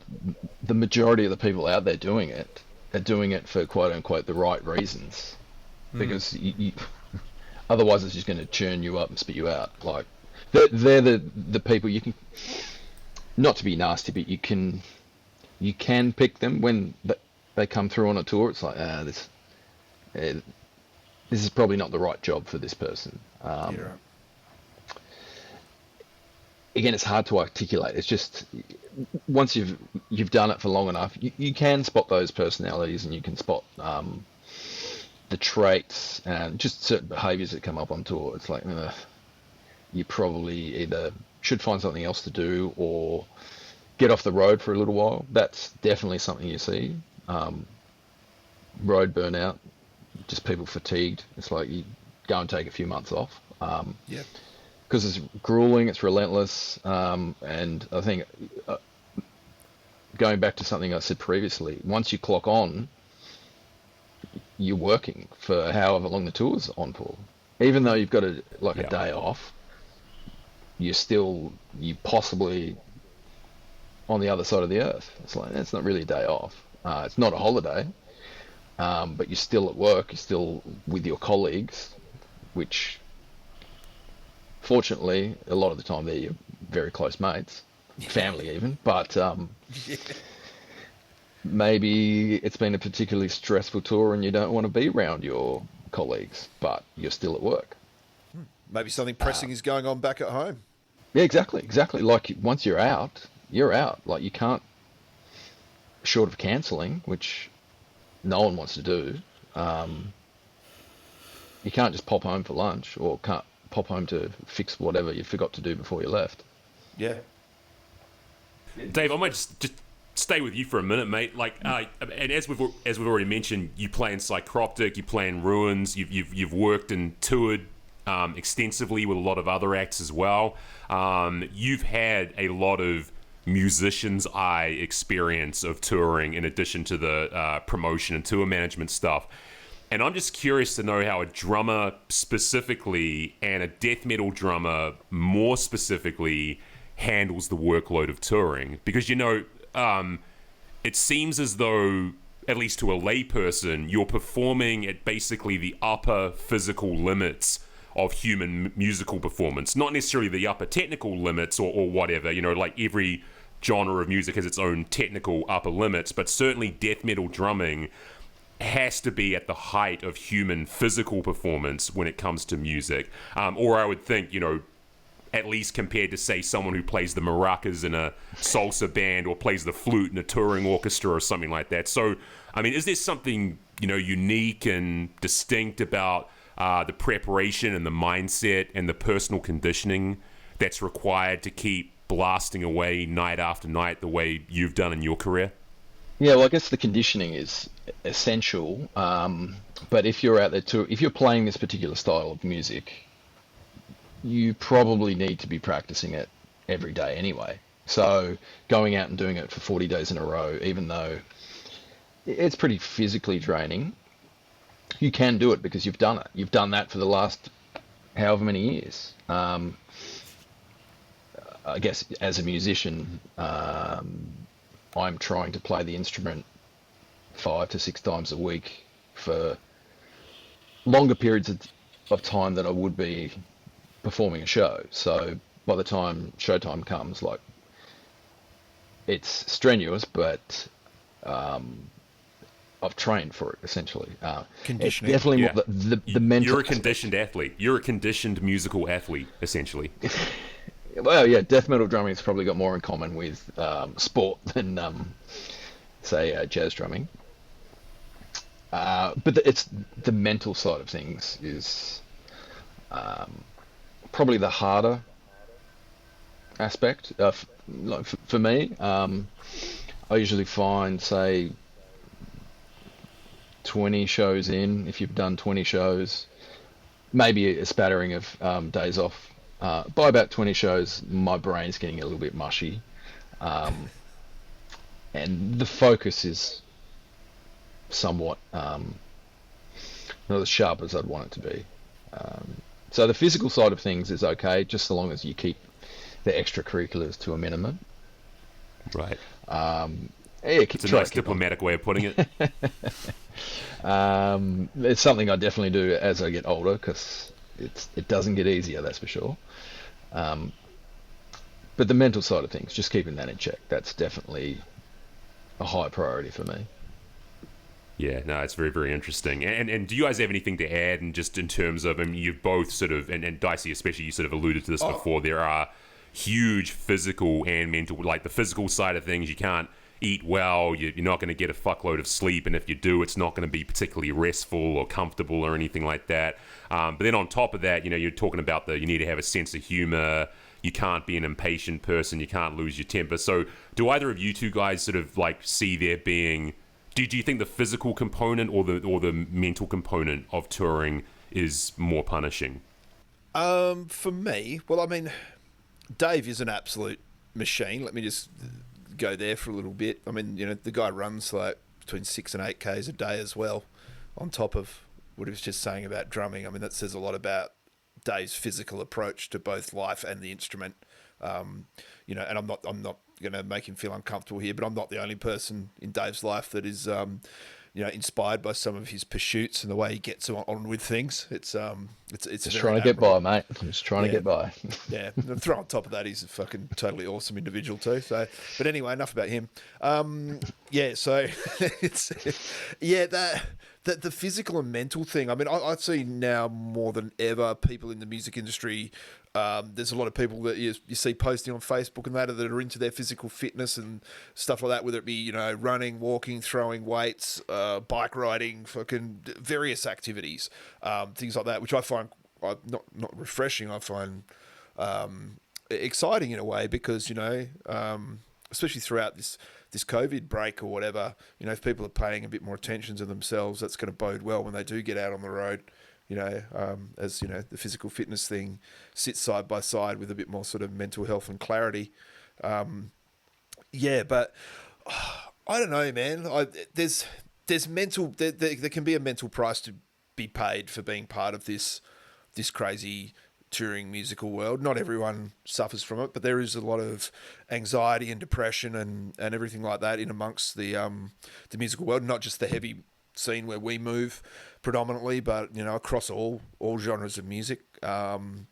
the majority of the people out there doing it are doing it for quote unquote the right reasons, because otherwise it's just going to churn you up and spit you out. Like they're the people you can, not to be nasty, but you can pick them when they come through on a tour. It's like this is probably not the right job for this person. Again, it's hard to articulate. It's just once you've done it for long enough, you can spot those personalities, and you can spot the traits and just certain behaviours that come up on tour. It's like you probably either should find something else to do or get off the road for a little while. That's definitely something you see. Road burnout, just people fatigued. It's like you go and take a few months off. Because it's grueling, it's relentless, and I think going back to something I said previously, once you clock on, you're working for however long the tour's on for. Even though you've got a day off, you possibly on the other side of the earth. It's like, it's not really a day off. It's not a holiday, but you're still at work, you're still with your colleagues, which fortunately, a lot of the time they're your very close mates, family even, but maybe it's been a particularly stressful tour and you don't want to be around your colleagues, but you're still at work. Maybe something pressing is going on back at home. Yeah, exactly. Like once you're out. Like you can't, short of cancelling, which no one wants to do, you can't just pop home for lunch or can't pop home to fix whatever you forgot to do before you left. Yeah. Dave, I might just stay with you for a minute, mate. Like, and as we've already mentioned, you play in Psychroptic, you play in Ruins, you've worked and toured extensively with a lot of other acts as well. You've had a lot of musician's eye experience of touring in addition to the promotion and tour management stuff. And I'm just curious to know how a drummer specifically and a death metal drummer more specifically handles the workload of touring. Because, it seems as though, at least to a layperson, you're performing at basically the upper physical limits of human musical performance. Not necessarily the upper technical limits or whatever, like every genre of music has its own technical upper limits, but certainly death metal drumming has to be at the height of human physical performance when it comes to music. Or I would think, at least compared to, say, someone who plays the maracas in a salsa band or plays the flute in a touring orchestra or something like that. So, I mean, is there something, unique and distinct about the preparation and the mindset and the personal conditioning that's required to keep blasting away night after night the way you've done in your career? Yeah, well, I guess the conditioning is essential, but if you're out there if you're playing this particular style of music, you probably need to be practicing it every day anyway. So going out and doing it for 40 days in a row, even though it's pretty physically draining, you can do it because you've done it. You've done that for the last however many years. I guess as a musician, I'm trying to play the instrument 5 to 6 times a week for longer periods of time than I would be performing a show. So by the time showtime comes, like, it's strenuous, but I've trained for it essentially. It's Conditioning. definitely Yeah. more the mental. You're a conditioned athlete. You're a conditioned musical athlete, essentially. Well, yeah, death metal drumming has probably got more in common with sport than, say, jazz drumming. But it's the mental side of things is probably the harder aspect. Like for me, I usually find, say, 20 shows in, if you've done 20 shows, maybe a spattering of days off. By about 20 shows, my brain's getting a little bit mushy. And the focus is somewhat not as sharp as I'd want it to be. So the physical side of things is okay, just so long as you keep the extracurriculars to a minimum. Right. Yeah, It's a nice diplomatic way of putting it. It's something I definitely do as I get older, because it doesn't get easier, that's for sure. But the mental side of things, just keeping that in check, that's definitely a high priority for me. Yeah, no, it's very, very interesting. And do you guys have anything to add? And just in terms of, I mean, you've both sort of, and Dicey especially, you sort of alluded to this before, there are huge physical and mental, like the physical side of things, you can't eat well, you're not going to get a fuckload of sleep, and if you do, it's not going to be particularly restful or comfortable or anything like that. But then on top of that, you're talking about you need to have a sense of humor, you can't be an impatient person, you can't lose your temper. So do either of you two guys sort of like see there being, do you think the physical component or the mental component of touring is more punishing? For me, well, I mean, Dave is an absolute machine. Let me just go there for a little bit. I mean, the guy runs like between 6 and 8 Ks a day as well, on top of what he was just saying about drumming. I mean, that says a lot about Dave's physical approach to both life and the instrument. And I'm not going to make him feel uncomfortable here, but I'm not the only person in Dave's life that is, inspired by some of his pursuits and the way he gets on with things. It's Just trying to get by, mate. I'm just trying to get by. Yeah, and throw on top of that, he's a fucking totally awesome individual too. So, but anyway, enough about him. So it's the physical and mental thing. I mean, I see now more than ever people in the music industry. There's a lot of people that you see posting on Facebook and that are into their physical fitness and stuff like that, whether it be running, walking, throwing weights, bike riding, fucking various activities, things like that, which I find not refreshing. I find exciting in a way because especially throughout this COVID break or whatever, if people are paying a bit more attention to themselves, that's going to bode well when they do get out on the road. As the physical fitness thing sits side by side with a bit more sort of mental health and clarity. But I don't know, man. There's mental. There can be a mental price to be paid for being part of this crazy touring musical world. Not everyone suffers from it, but there is a lot of anxiety and depression and everything like that in amongst the musical world. Not just the heavy scene where we move predominantly, but across all genres of music. And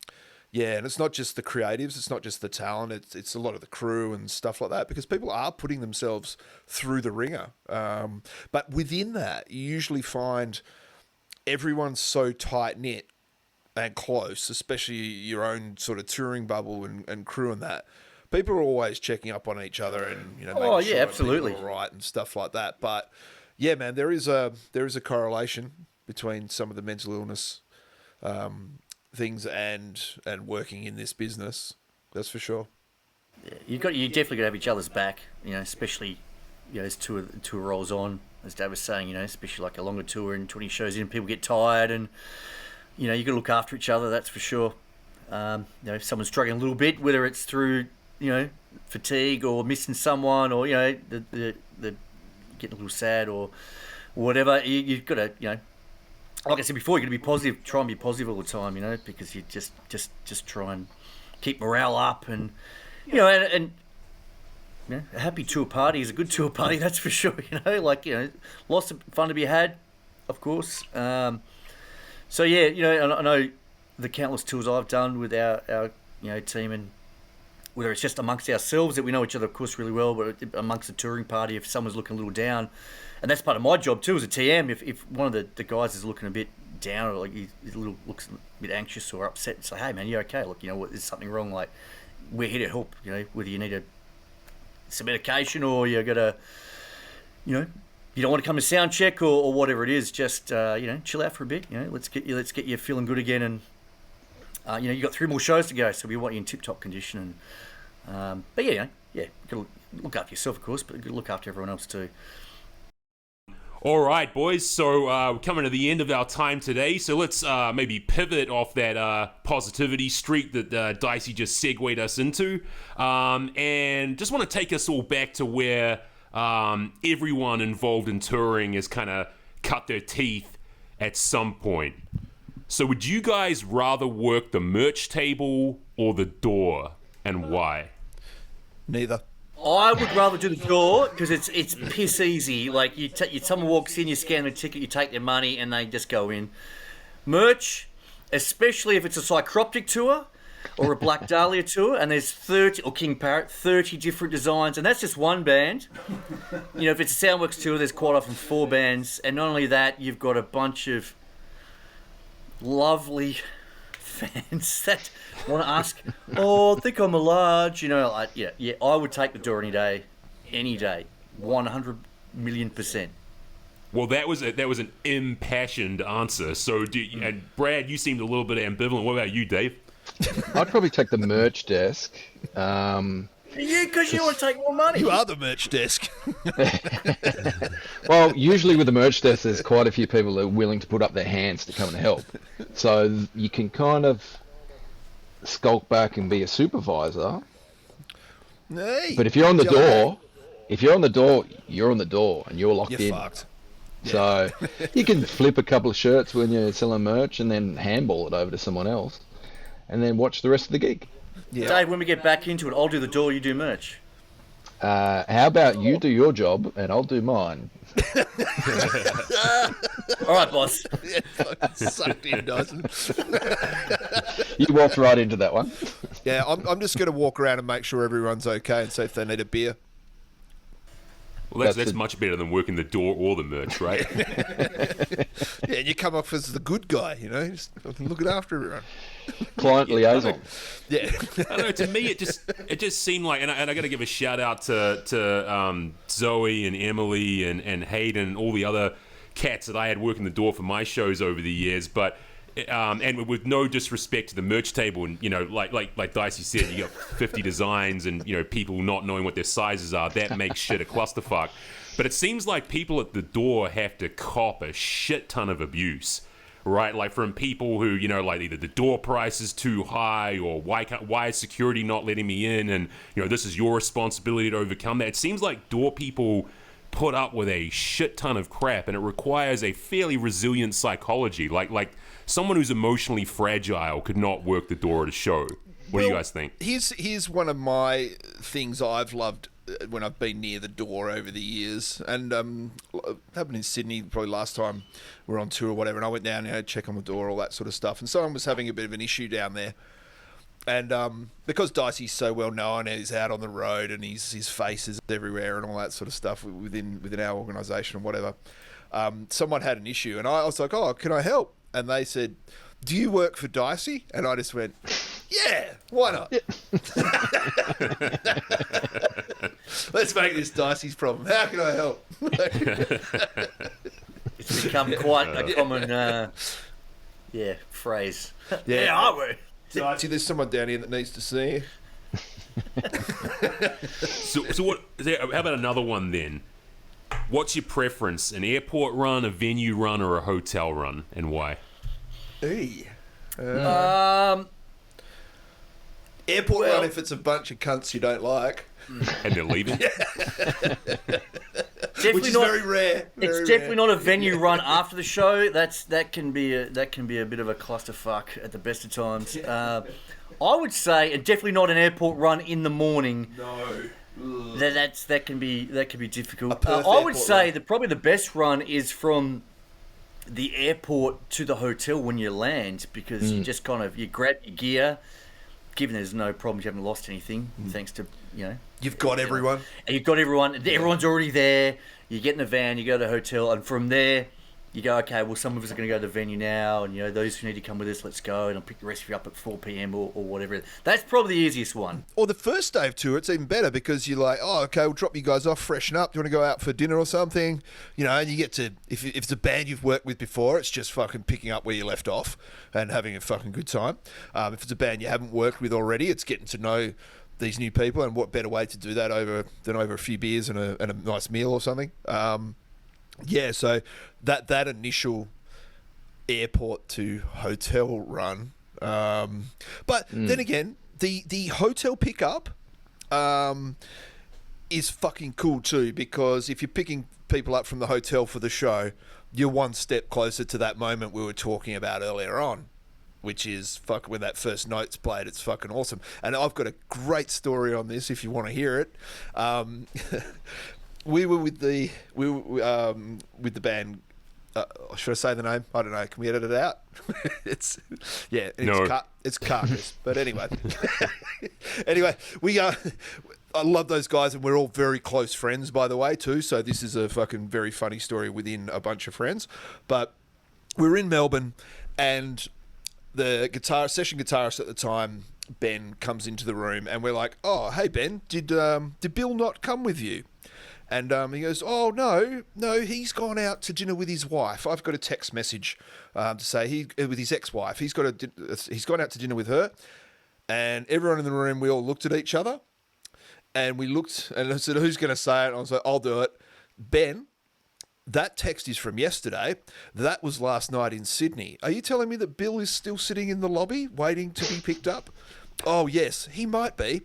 it's not just the creatives, it's not just the talent, it's a lot of the crew and stuff like that, because people are putting themselves through the ringer. But within that, you usually find everyone's so tight knit and close, especially your own sort of touring bubble and crew and that. People are always checking up on each other and making sure absolutely, people are all right and stuff like that. But yeah, man, there is a correlation between some of the mental illness things and working in this business. That's for sure. Yeah, you definitely got to have each other's back. Especially as tour rolls on. As Dave was saying, especially like a longer tour and 20 shows in, people get tired, and you got to look after each other. That's for sure. If someone's struggling a little bit, whether it's through fatigue or missing someone, or the getting a little sad or whatever, you've got to, like I said before, you've got to be positive, try and be positive all the time, because you just try and keep morale up and, And a happy tour party is a good tour party, that's for sure. Lots of fun to be had, of course. I know the countless tours I've done with our team, and whether it's just amongst ourselves that we know each other, of course, really well, but amongst the touring party, if someone's looking a little down, and that's part of my job too as a TM. If one of the guys is looking a bit down, or like looks a bit anxious or upset, say, hey man, you okay? Look, there's something wrong. Like, we're here to help. Whether you need some medication or you got to, you don't want to come to sound check or whatever it is. Just chill out for a bit. Let's get you feeling good again. And you got 3 more shows to go, so we want you in tip-top condition. And but you got to look after yourself, of course, but look after everyone else too. All right, boys. So we're coming to the end of our time today. So let's maybe pivot off that positivity streak that Dicey just segued us into, and just want to take us all back to where everyone involved in touring has kind of cut their teeth at some point. So would you guys rather work the merch table or the door, and why? Neither. I would rather do the door because it's piss easy. Like someone walks in, you scan the ticket, you take their money, and they just go in. Merch, especially if it's a Psychroptic tour or a Black Dahlia tour, and there's 30 or King Parrot, 30 different designs, and that's just one band. If it's a Soundworks tour, there's quite often 4 bands, and not only that, you've got a bunch of lovely fans that want to ask, I think I'm a large, I would take the door any day, 100 million %. Well, that was an impassioned answer. So, and Brad, you seemed a little bit ambivalent. What about you, Dave? I'd probably take the merch desk. Because you want to take more money. You are the merch desk. Well, usually with the merch desk, there's quite a few people that are willing to put up their hands to come and help. So you can kind of skulk back and be a supervisor. Hey, but if you're on the door, you're on the door and you're locked in. You're fucked. So you can flip a couple of shirts when you're selling merch and then handball it over to someone else and then watch the rest of the gig. Yeah. Dave, when we get back into it, I'll do the door, you do merch. How about you do your job and I'll do mine? All right, boss. Yeah, sucked in, Dyson. You walked right into that one. Yeah, I'm just going to walk around and make sure everyone's okay and see if they need a beer. Well, that's much better than working the door or the merch, right? Yeah, and you come off as the good guy, just looking after everyone. Client liaison. Yeah. I don't know. To me, it just seemed like, and I got to give a shout out to Zoe and Emily and Hayden and all the other cats that I had working the door for my shows over the years, but. And with no disrespect to the merch table, and like Dicey said, you got 50 designs, and people not knowing what their sizes are. That makes shit a clusterfuck. But it seems like people at the door have to cop a shit ton of abuse, right? Like from people who like either the door price is too high, or why is security not letting me in, and this is your responsibility to overcome that. It seems like door people put up with a shit ton of crap, and it requires a fairly resilient psychology. Like someone who's emotionally fragile could not work the door at a show. What do you guys think? Here's one of my things I've loved when I've been near the door over the years, and happened in Sydney probably last time we were on tour or whatever, and I went down check on the door, all that sort of stuff, and someone was having a bit of an issue down there. And because Dicey's so well known, and he's out on the road, and his face is everywhere, and all that sort of stuff within our organisation or whatever, someone had an issue, and I was like, "Oh, can I help?" And they said, "Do you work for Dicey?" And I just went, "Yeah, why not?" Yeah. Let's make this Dicey's problem. How can I help? It's become quite a common, phrase. Yeah, I work. Dicey, there's someone down here that needs to see you. So what? How about another one then? What's your preference? An airport run, a venue run, or a hotel run, and why? Airport run if it's a bunch of cunts you don't like. And they're leaving? definitely which is not very rare. It's definitely not a venue run after the show. That can be a bit of a clusterfuck at the best of times. I would say definitely not an airport run in the morning. No. That can be difficult. Perth I would airport say run. that probably the best run is from the airport to the hotel when you land, because you just you grab your gear. Given there's no problems, you haven't lost anything, thanks to You've got everyone. and you've got everyone. Everyone's already there. You get in the van, you go to the hotel, and from there, you go, okay, well, some of us are going to go to the venue now, and those who need to come with us, let's go, and I'll pick the rest of you up at 4 p.m. or whatever. That's probably the easiest one. Or the first day of tour, it's even better because you're like, oh, okay, we'll drop you guys off, freshen up. Do you want to go out for dinner or something? And you get to, if it's a band you've worked with before, it's just fucking picking up where you left off and having a fucking good time. If it's a band you haven't worked with already, it's getting to know these new people, and what better way to do that than over a few beers and a nice meal or something. So that initial airport to hotel run, but then again, the hotel pickup is fucking cool too, because if you're picking people up from the hotel for the show, you're one step closer to that moment we were talking about earlier on, which is when that first note's played. It's fucking awesome. And I've got a great story on this if you want to hear it. We were with the band. Should I say the name? I don't know. Can we edit it out? It's Carcass. But anyway, I love those guys, and we're all very close friends, by the way, too. So this is a fucking very funny story within a bunch of friends. But we were in Melbourne, and the session guitarist at the time, Ben, comes into the room, and we're like, "Oh, hey Ben, did Bill not come with you?" And he goes, "Oh no, he's gone out to dinner with his wife. I've got a text message to say with his ex-wife. He's gone out to dinner with her." And everyone in the room, we all looked at each other, and we looked, and I said, "Who's going to say it?" And I was like, "I'll do it." Ben, that text is from yesterday. That was last night in Sydney. Are you telling me that Bill is still sitting in the lobby waiting to be picked up? Oh, yes, he might be.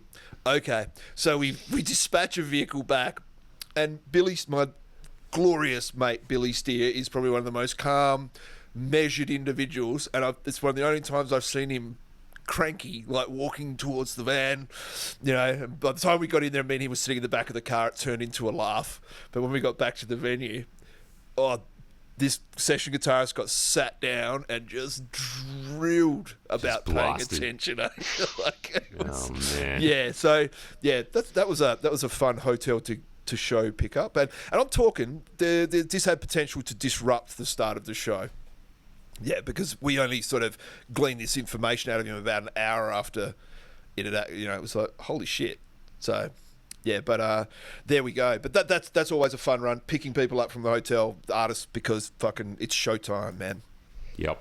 Okay, so we dispatch a vehicle back, and my glorious mate Billy Steer is probably one of the most calm, measured individuals, and it's one of the only times I've seen him cranky, like walking towards the van. And by the time we got in there, he was sitting in the back of the car. It turned into a laugh. But when we got back to the venue, this session guitarist got sat down and just drilled about paying attention. Man. Yeah. So that was a fun hotel to show pickup, and I'm talking this had potential to disrupt the start of the show. Yeah, because we only sort of gleaned this information out of him about an hour after it had, it was like, holy shit. So, yeah, but there we go. But that's always a fun run, picking people up from the hotel, the artists, because fucking it's showtime, man. Yep.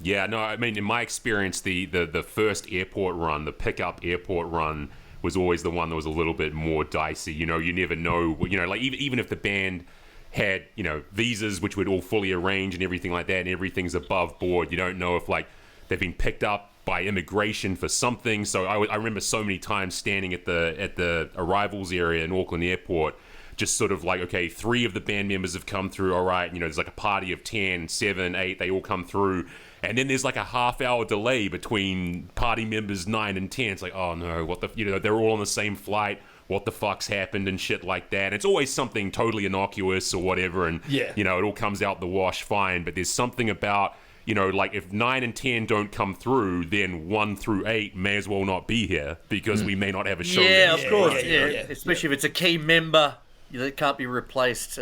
Yeah, no, I mean, in my experience, the first airport run, the pickup airport run, was always the one that was a little bit more dicey. You never know, like even if the band had, visas which would all fully arrange and everything like that, and everything's above board, you don't know if like they've been picked up by immigration for something. So I remember so many times standing at the arrivals area in Auckland Airport, just sort of like, okay, 3 of the band members have come through, all right, there's like a party of 10, 7, 8, they all come through, and then there's like a half-hour delay between party members 9 and 10. It's like, oh no, what the, they're all on the same flight, what the fuck's happened and shit like that. And it's always something totally innocuous or whatever, and it all comes out the wash fine. But there's something about, like if 9 and 10 don't come through, then 1 through 8 may as well not be here because we may not have a show. Yeah, of course. Especially if it's a key member that can't be replaced.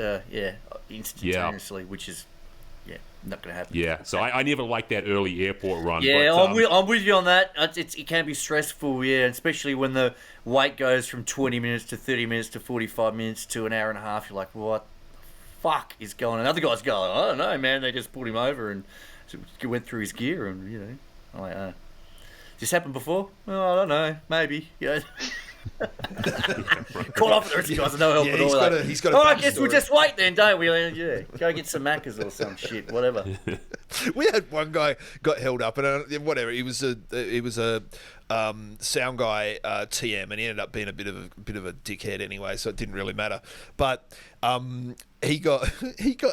Instantaneously, which is not going to happen. Yeah, so I never liked that early airport run. Yeah, but, I'm with you on that. It can be stressful, especially when the wait goes from 20 minutes to 30 minutes to 45 minutes to an hour and a half. You're like, what the fuck is going on? Another guy's going, I don't know, man. They just pulled him over and went through his gear, and, I'm like, Has this happened before? Oh, I don't know, maybe. Caught off with the rest of the guys, no help at all. He's got I guess we'll just wait then, don't we? Go get some Maccas or some shit, whatever. We had one guy got held up, and whatever. He was a sound guy TM, and he ended up being a bit of a dickhead anyway, so it didn't really matter. But he got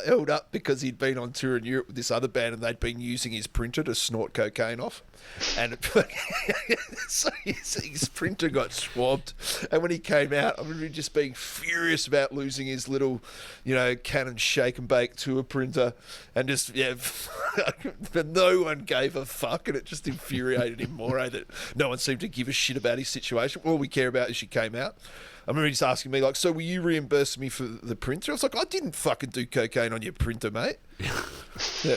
held up because he'd been on tour in Europe with this other band, and they'd been using his printer to snort cocaine off, and so his printer got swabbed. And when he came out, I remember just being furious about losing his little, Canon shake and bake tour printer, and just but no one gave a fuck, and it just infuriated him more that no one seemed to give a shit about his situation. All we care about is she came out. I remember just asking me, like, so will you reimburse me for the printer? I was like, I didn't fucking do cocaine on your printer, mate. Yeah.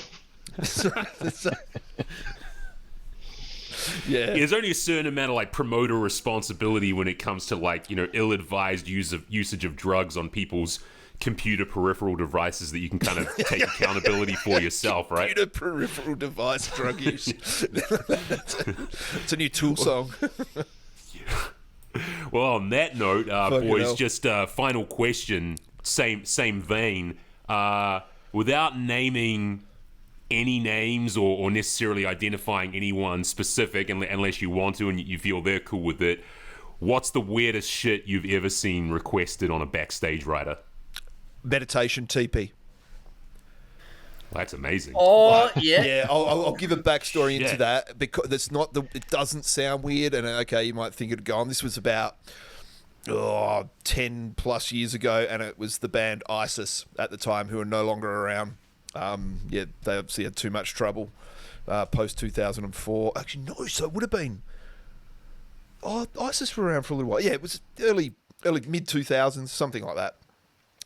Yeah. There's only a certain amount of promoter responsibility when it comes to ill-advised usage of drugs on people's computer peripheral devices that you can kind of take accountability for yourself, right? Computer peripheral device drug use. It's a new Tool song. Well, on that note, boys, hell. just a final question, same vein. Without naming any names or necessarily identifying anyone specific, unless you want to and you feel they're cool with it, what's the weirdest shit you've ever seen requested on a backstage rider? Meditation TP. That's amazing. Oh, yeah. Yeah, I'll give a backstory into that, because it doesn't sound weird, and okay, you might think it'd go on. This was about 10 plus years ago, and it was the band ISIS at the time, who are no longer around. They obviously had too much trouble post 2004. Actually, no, so it would have been. ISIS were around for a little while. Yeah, it was early mid 2000s, something like that.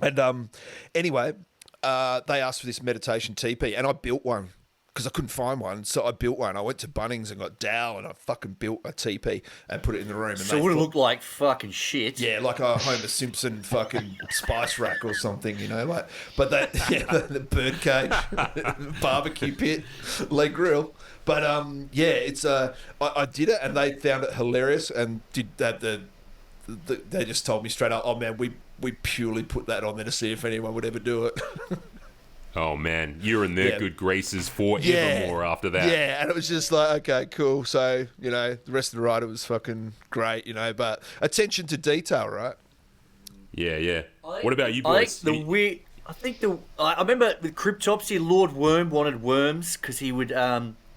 And anyway, they asked for this meditation TP, and I built one because I couldn't find one. So I built one. I went to Bunnings and got Dow, and I fucking built a TP and put it in the room. And So it would have looked like fucking shit. yeah, like a Homer Simpson fucking spice rack or something, But the bird cage, barbecue pit, leg grill. But it's I did it, and they found it hilarious, and did that. They just told me straight up, oh man, we purely put that on there to see if anyone would ever do it. Oh man, you're in their good graces forevermore after that. Yeah, and it was just like, okay, cool. So, the rest of the rider was fucking great, but attention to detail, right? Yeah. What about you boys? I remember with Cryptopsy, Lord Worm wanted worms because he would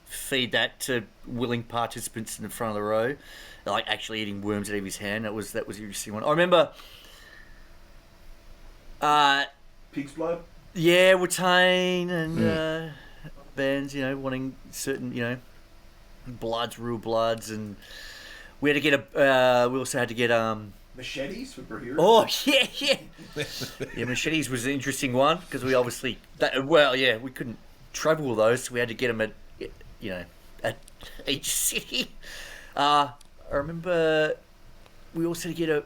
feed that to willing participants in the front of the row, like actually eating worms out of his hand. That was an interesting one. I remember. Pig's blood. Yeah, Watain and bands, wanting certain, real bloods, and we had to get we also had to get Machetes for Brahira. Oh yeah. Yeah, machetes was an interesting one because we obviously we couldn't travel with those, so we had to get them at at each city. I remember we also had to get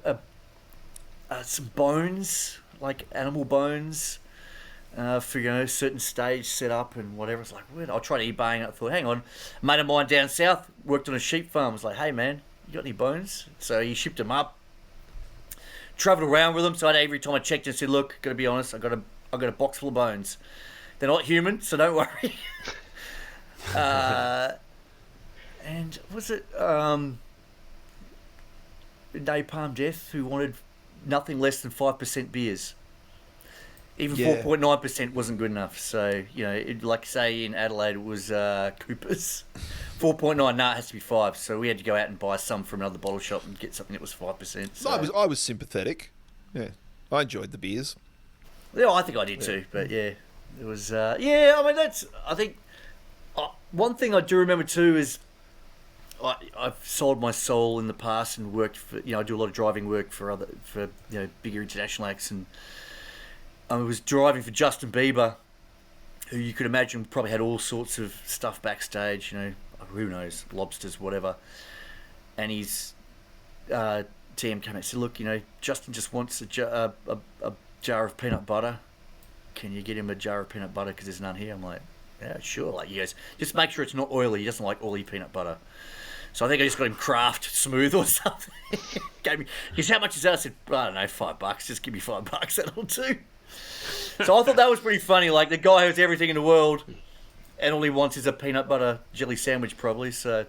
some bones, like animal bones. For certain stage set up and whatever. It's like, weird. I tried eBaying it. I thought, hang on, a mate of mine down south worked on a sheep farm. I was like, hey man, you got any bones? So he shipped them up. Travelled around with them. So every time I checked and said, look, gotta be honest, I got a box full of bones. They're not human, so don't worry. And was it Napalm Death who wanted nothing less than 5% beers? Even 4.9% wasn't good enough. So, like say in Adelaide, it was Cooper's. 4.9, it has to be 5. So we had to go out and buy some from another bottle shop and get something that was 5%. So. I was sympathetic. Yeah, I enjoyed the beers. Yeah, I think I did too. But yeah, it was. I think one thing I do remember too is I've sold my soul in the past and worked for. I do a lot of driving work for bigger international acts, and I was driving for Justin Bieber, who you could imagine probably had all sorts of stuff backstage, who knows, lobsters, whatever. And his TM came out and said, look, Justin just wants a jar of peanut butter. Can you get him a jar of peanut butter because there's none here? I'm like, yeah, sure. Like, he goes, just make sure it's not oily. He doesn't like oily peanut butter. So I think I just got him Kraft Smooth or something. He said, how much is that? I said, I don't know, $5. Just give me $5. That'll do. So I thought that was pretty funny. Like, the guy has everything in the world, and all he wants is a peanut butter jelly sandwich, probably. So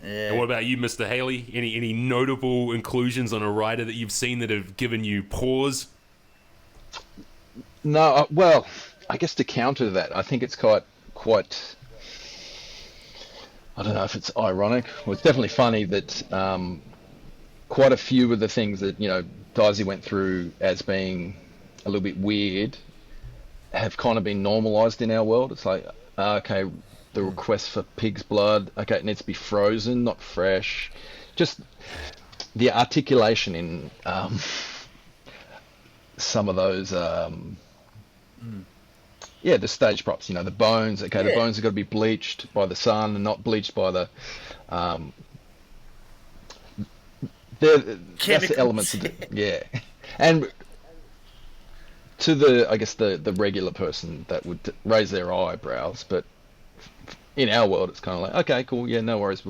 Yeah. And what about you, Mr. Haley? Any notable inclusions on a rider that you've seen that have given you pause? No, well, I guess to counter that, I think it's quite. I don't know if it's ironic. Well, it's definitely funny that quite a few of the things that Daisy went through as being a little bit weird have kind of been normalized in our world. It's like, okay, the request for pig's blood, okay, it needs to be frozen, not fresh. Just the articulation in some of those, the stage props, the bones, okay, the bones have got to be bleached by the sun and not bleached by the, that's the elements of and to the regular person that would raise their eyebrows, but in our world it's kind of like, okay, cool, yeah, no worries,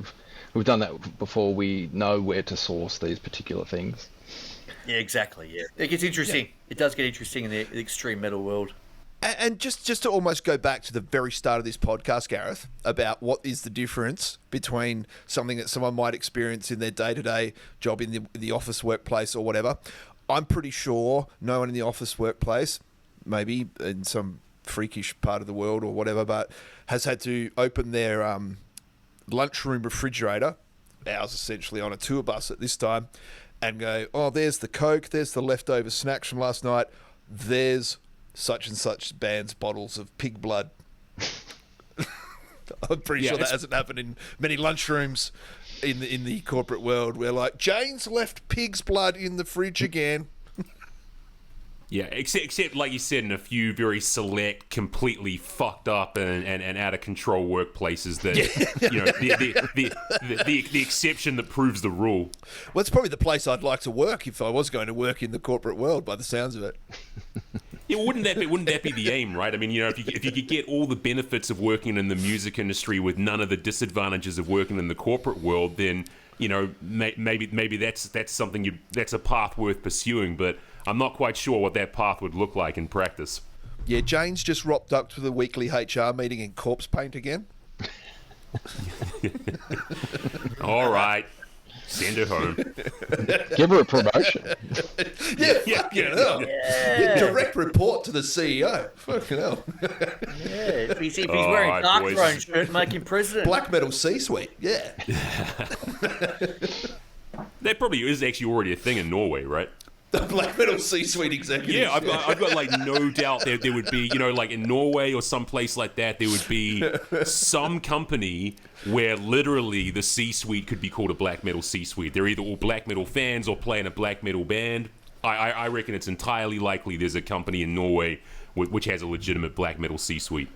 we've done that before, we know where to source these particular things. Yeah, exactly. Yeah, it gets interesting. It does get interesting in the extreme metal world. And just to almost go back to the very start of this podcast, Gareth, about what is the difference between something that someone might experience in their day-to-day job in the office workplace or whatever. I'm pretty sure no one in the office workplace, maybe in some freakish part of the world or whatever, but has had to open their lunchroom refrigerator, ours essentially on a tour bus at this time, and go, oh, there's the Coke, there's the leftover snacks from last night, there's such and such band's bottles of pig blood. I'm pretty sure that hasn't happened in many lunchrooms in the corporate world. Where like, Jane's left pig's blood in the fridge again. Yeah, except like you said, in a few very select, completely fucked up and out of control workplaces that the exception that proves the rule. Well, it's probably the place I'd like to work if I was going to work in the corporate world, by the sounds of it. Yeah, wouldn't that be the aim, right? I mean, if you could get all the benefits of working in the music industry with none of the disadvantages of working in the corporate world, then maybe that's something that's a path worth pursuing. But I'm not quite sure what that path would look like in practice. Yeah, Jane's just rocked up to the weekly HR meeting in corpse paint again. All right. Send her home. Give her a promotion. Direct report to the CEO. Fucking hell. Yeah, if he's wearing Dark Throne shirt, make him president. Black metal C-suite. Yeah. That probably is actually already a thing in Norway, right? The black metal C-suite executive. Yeah, I've got like no doubt there would be, like in Norway or some place like that, there would be some company where literally the C-suite could be called a black metal C-suite. They're either all black metal fans or play in a black metal band. I reckon it's entirely likely there's a company in Norway which has a legitimate black metal C-suite.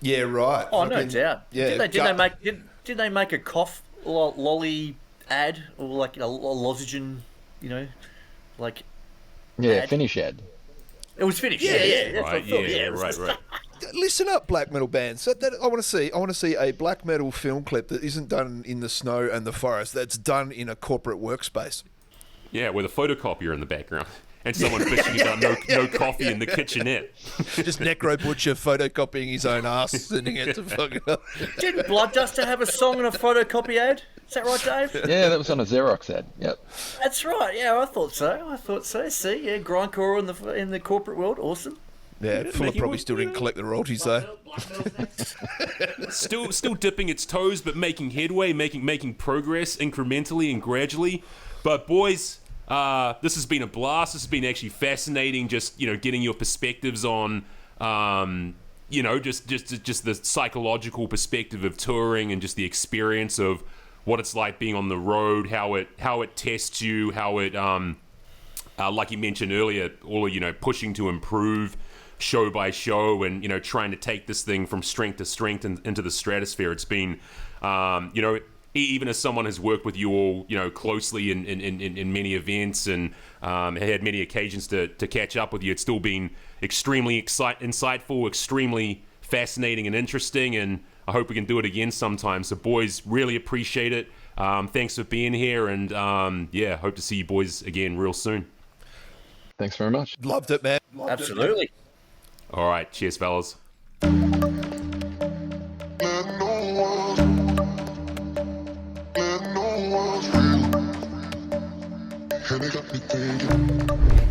Yeah, right. Oh, no doubt. Yeah, did they make a cough lolly ad or like a lozenge, like ad? Finish ad. It was finished. Yeah. Right. Listen up, black metal bands. I want to see a black metal film clip that isn't done in the snow and the forest. That's done in a corporate workspace. Yeah, with a photocopier in the background and someone bitching about no coffee in the kitchenette. Just Necro Butcher photocopying his own ass, sending it to fucking up. Didn't Blood Duster have a song and a photocopy ad? Is that right, Dave? Yeah, that was on a Xerox ad. Yep. That's right. Yeah, I thought so. See, yeah, grindcore in the corporate world, awesome. Yeah, Fuller probably still didn't collect the royalties though. Still dipping its toes, but making headway, making progress incrementally and gradually. But boys, this has been a blast. This has been actually fascinating. Just getting your perspectives on, just the psychological perspective of touring and just the experience of what it's like being on the road, how it tests you, how it like you mentioned earlier, all pushing to improve show by show and trying to take this thing from strength to strength and into the stratosphere. It's been even as someone has worked with you all closely in many events and had many occasions to catch up with you, it's still been extremely insightful, extremely fascinating and interesting, and I hope we can do it again sometime. So boys, really appreciate it. Thanks for being here, and hope to see you boys again real soon. Thanks very much. Loved it, man. Absolutely. All right, cheers, fellas. Let no one And they got me thinking.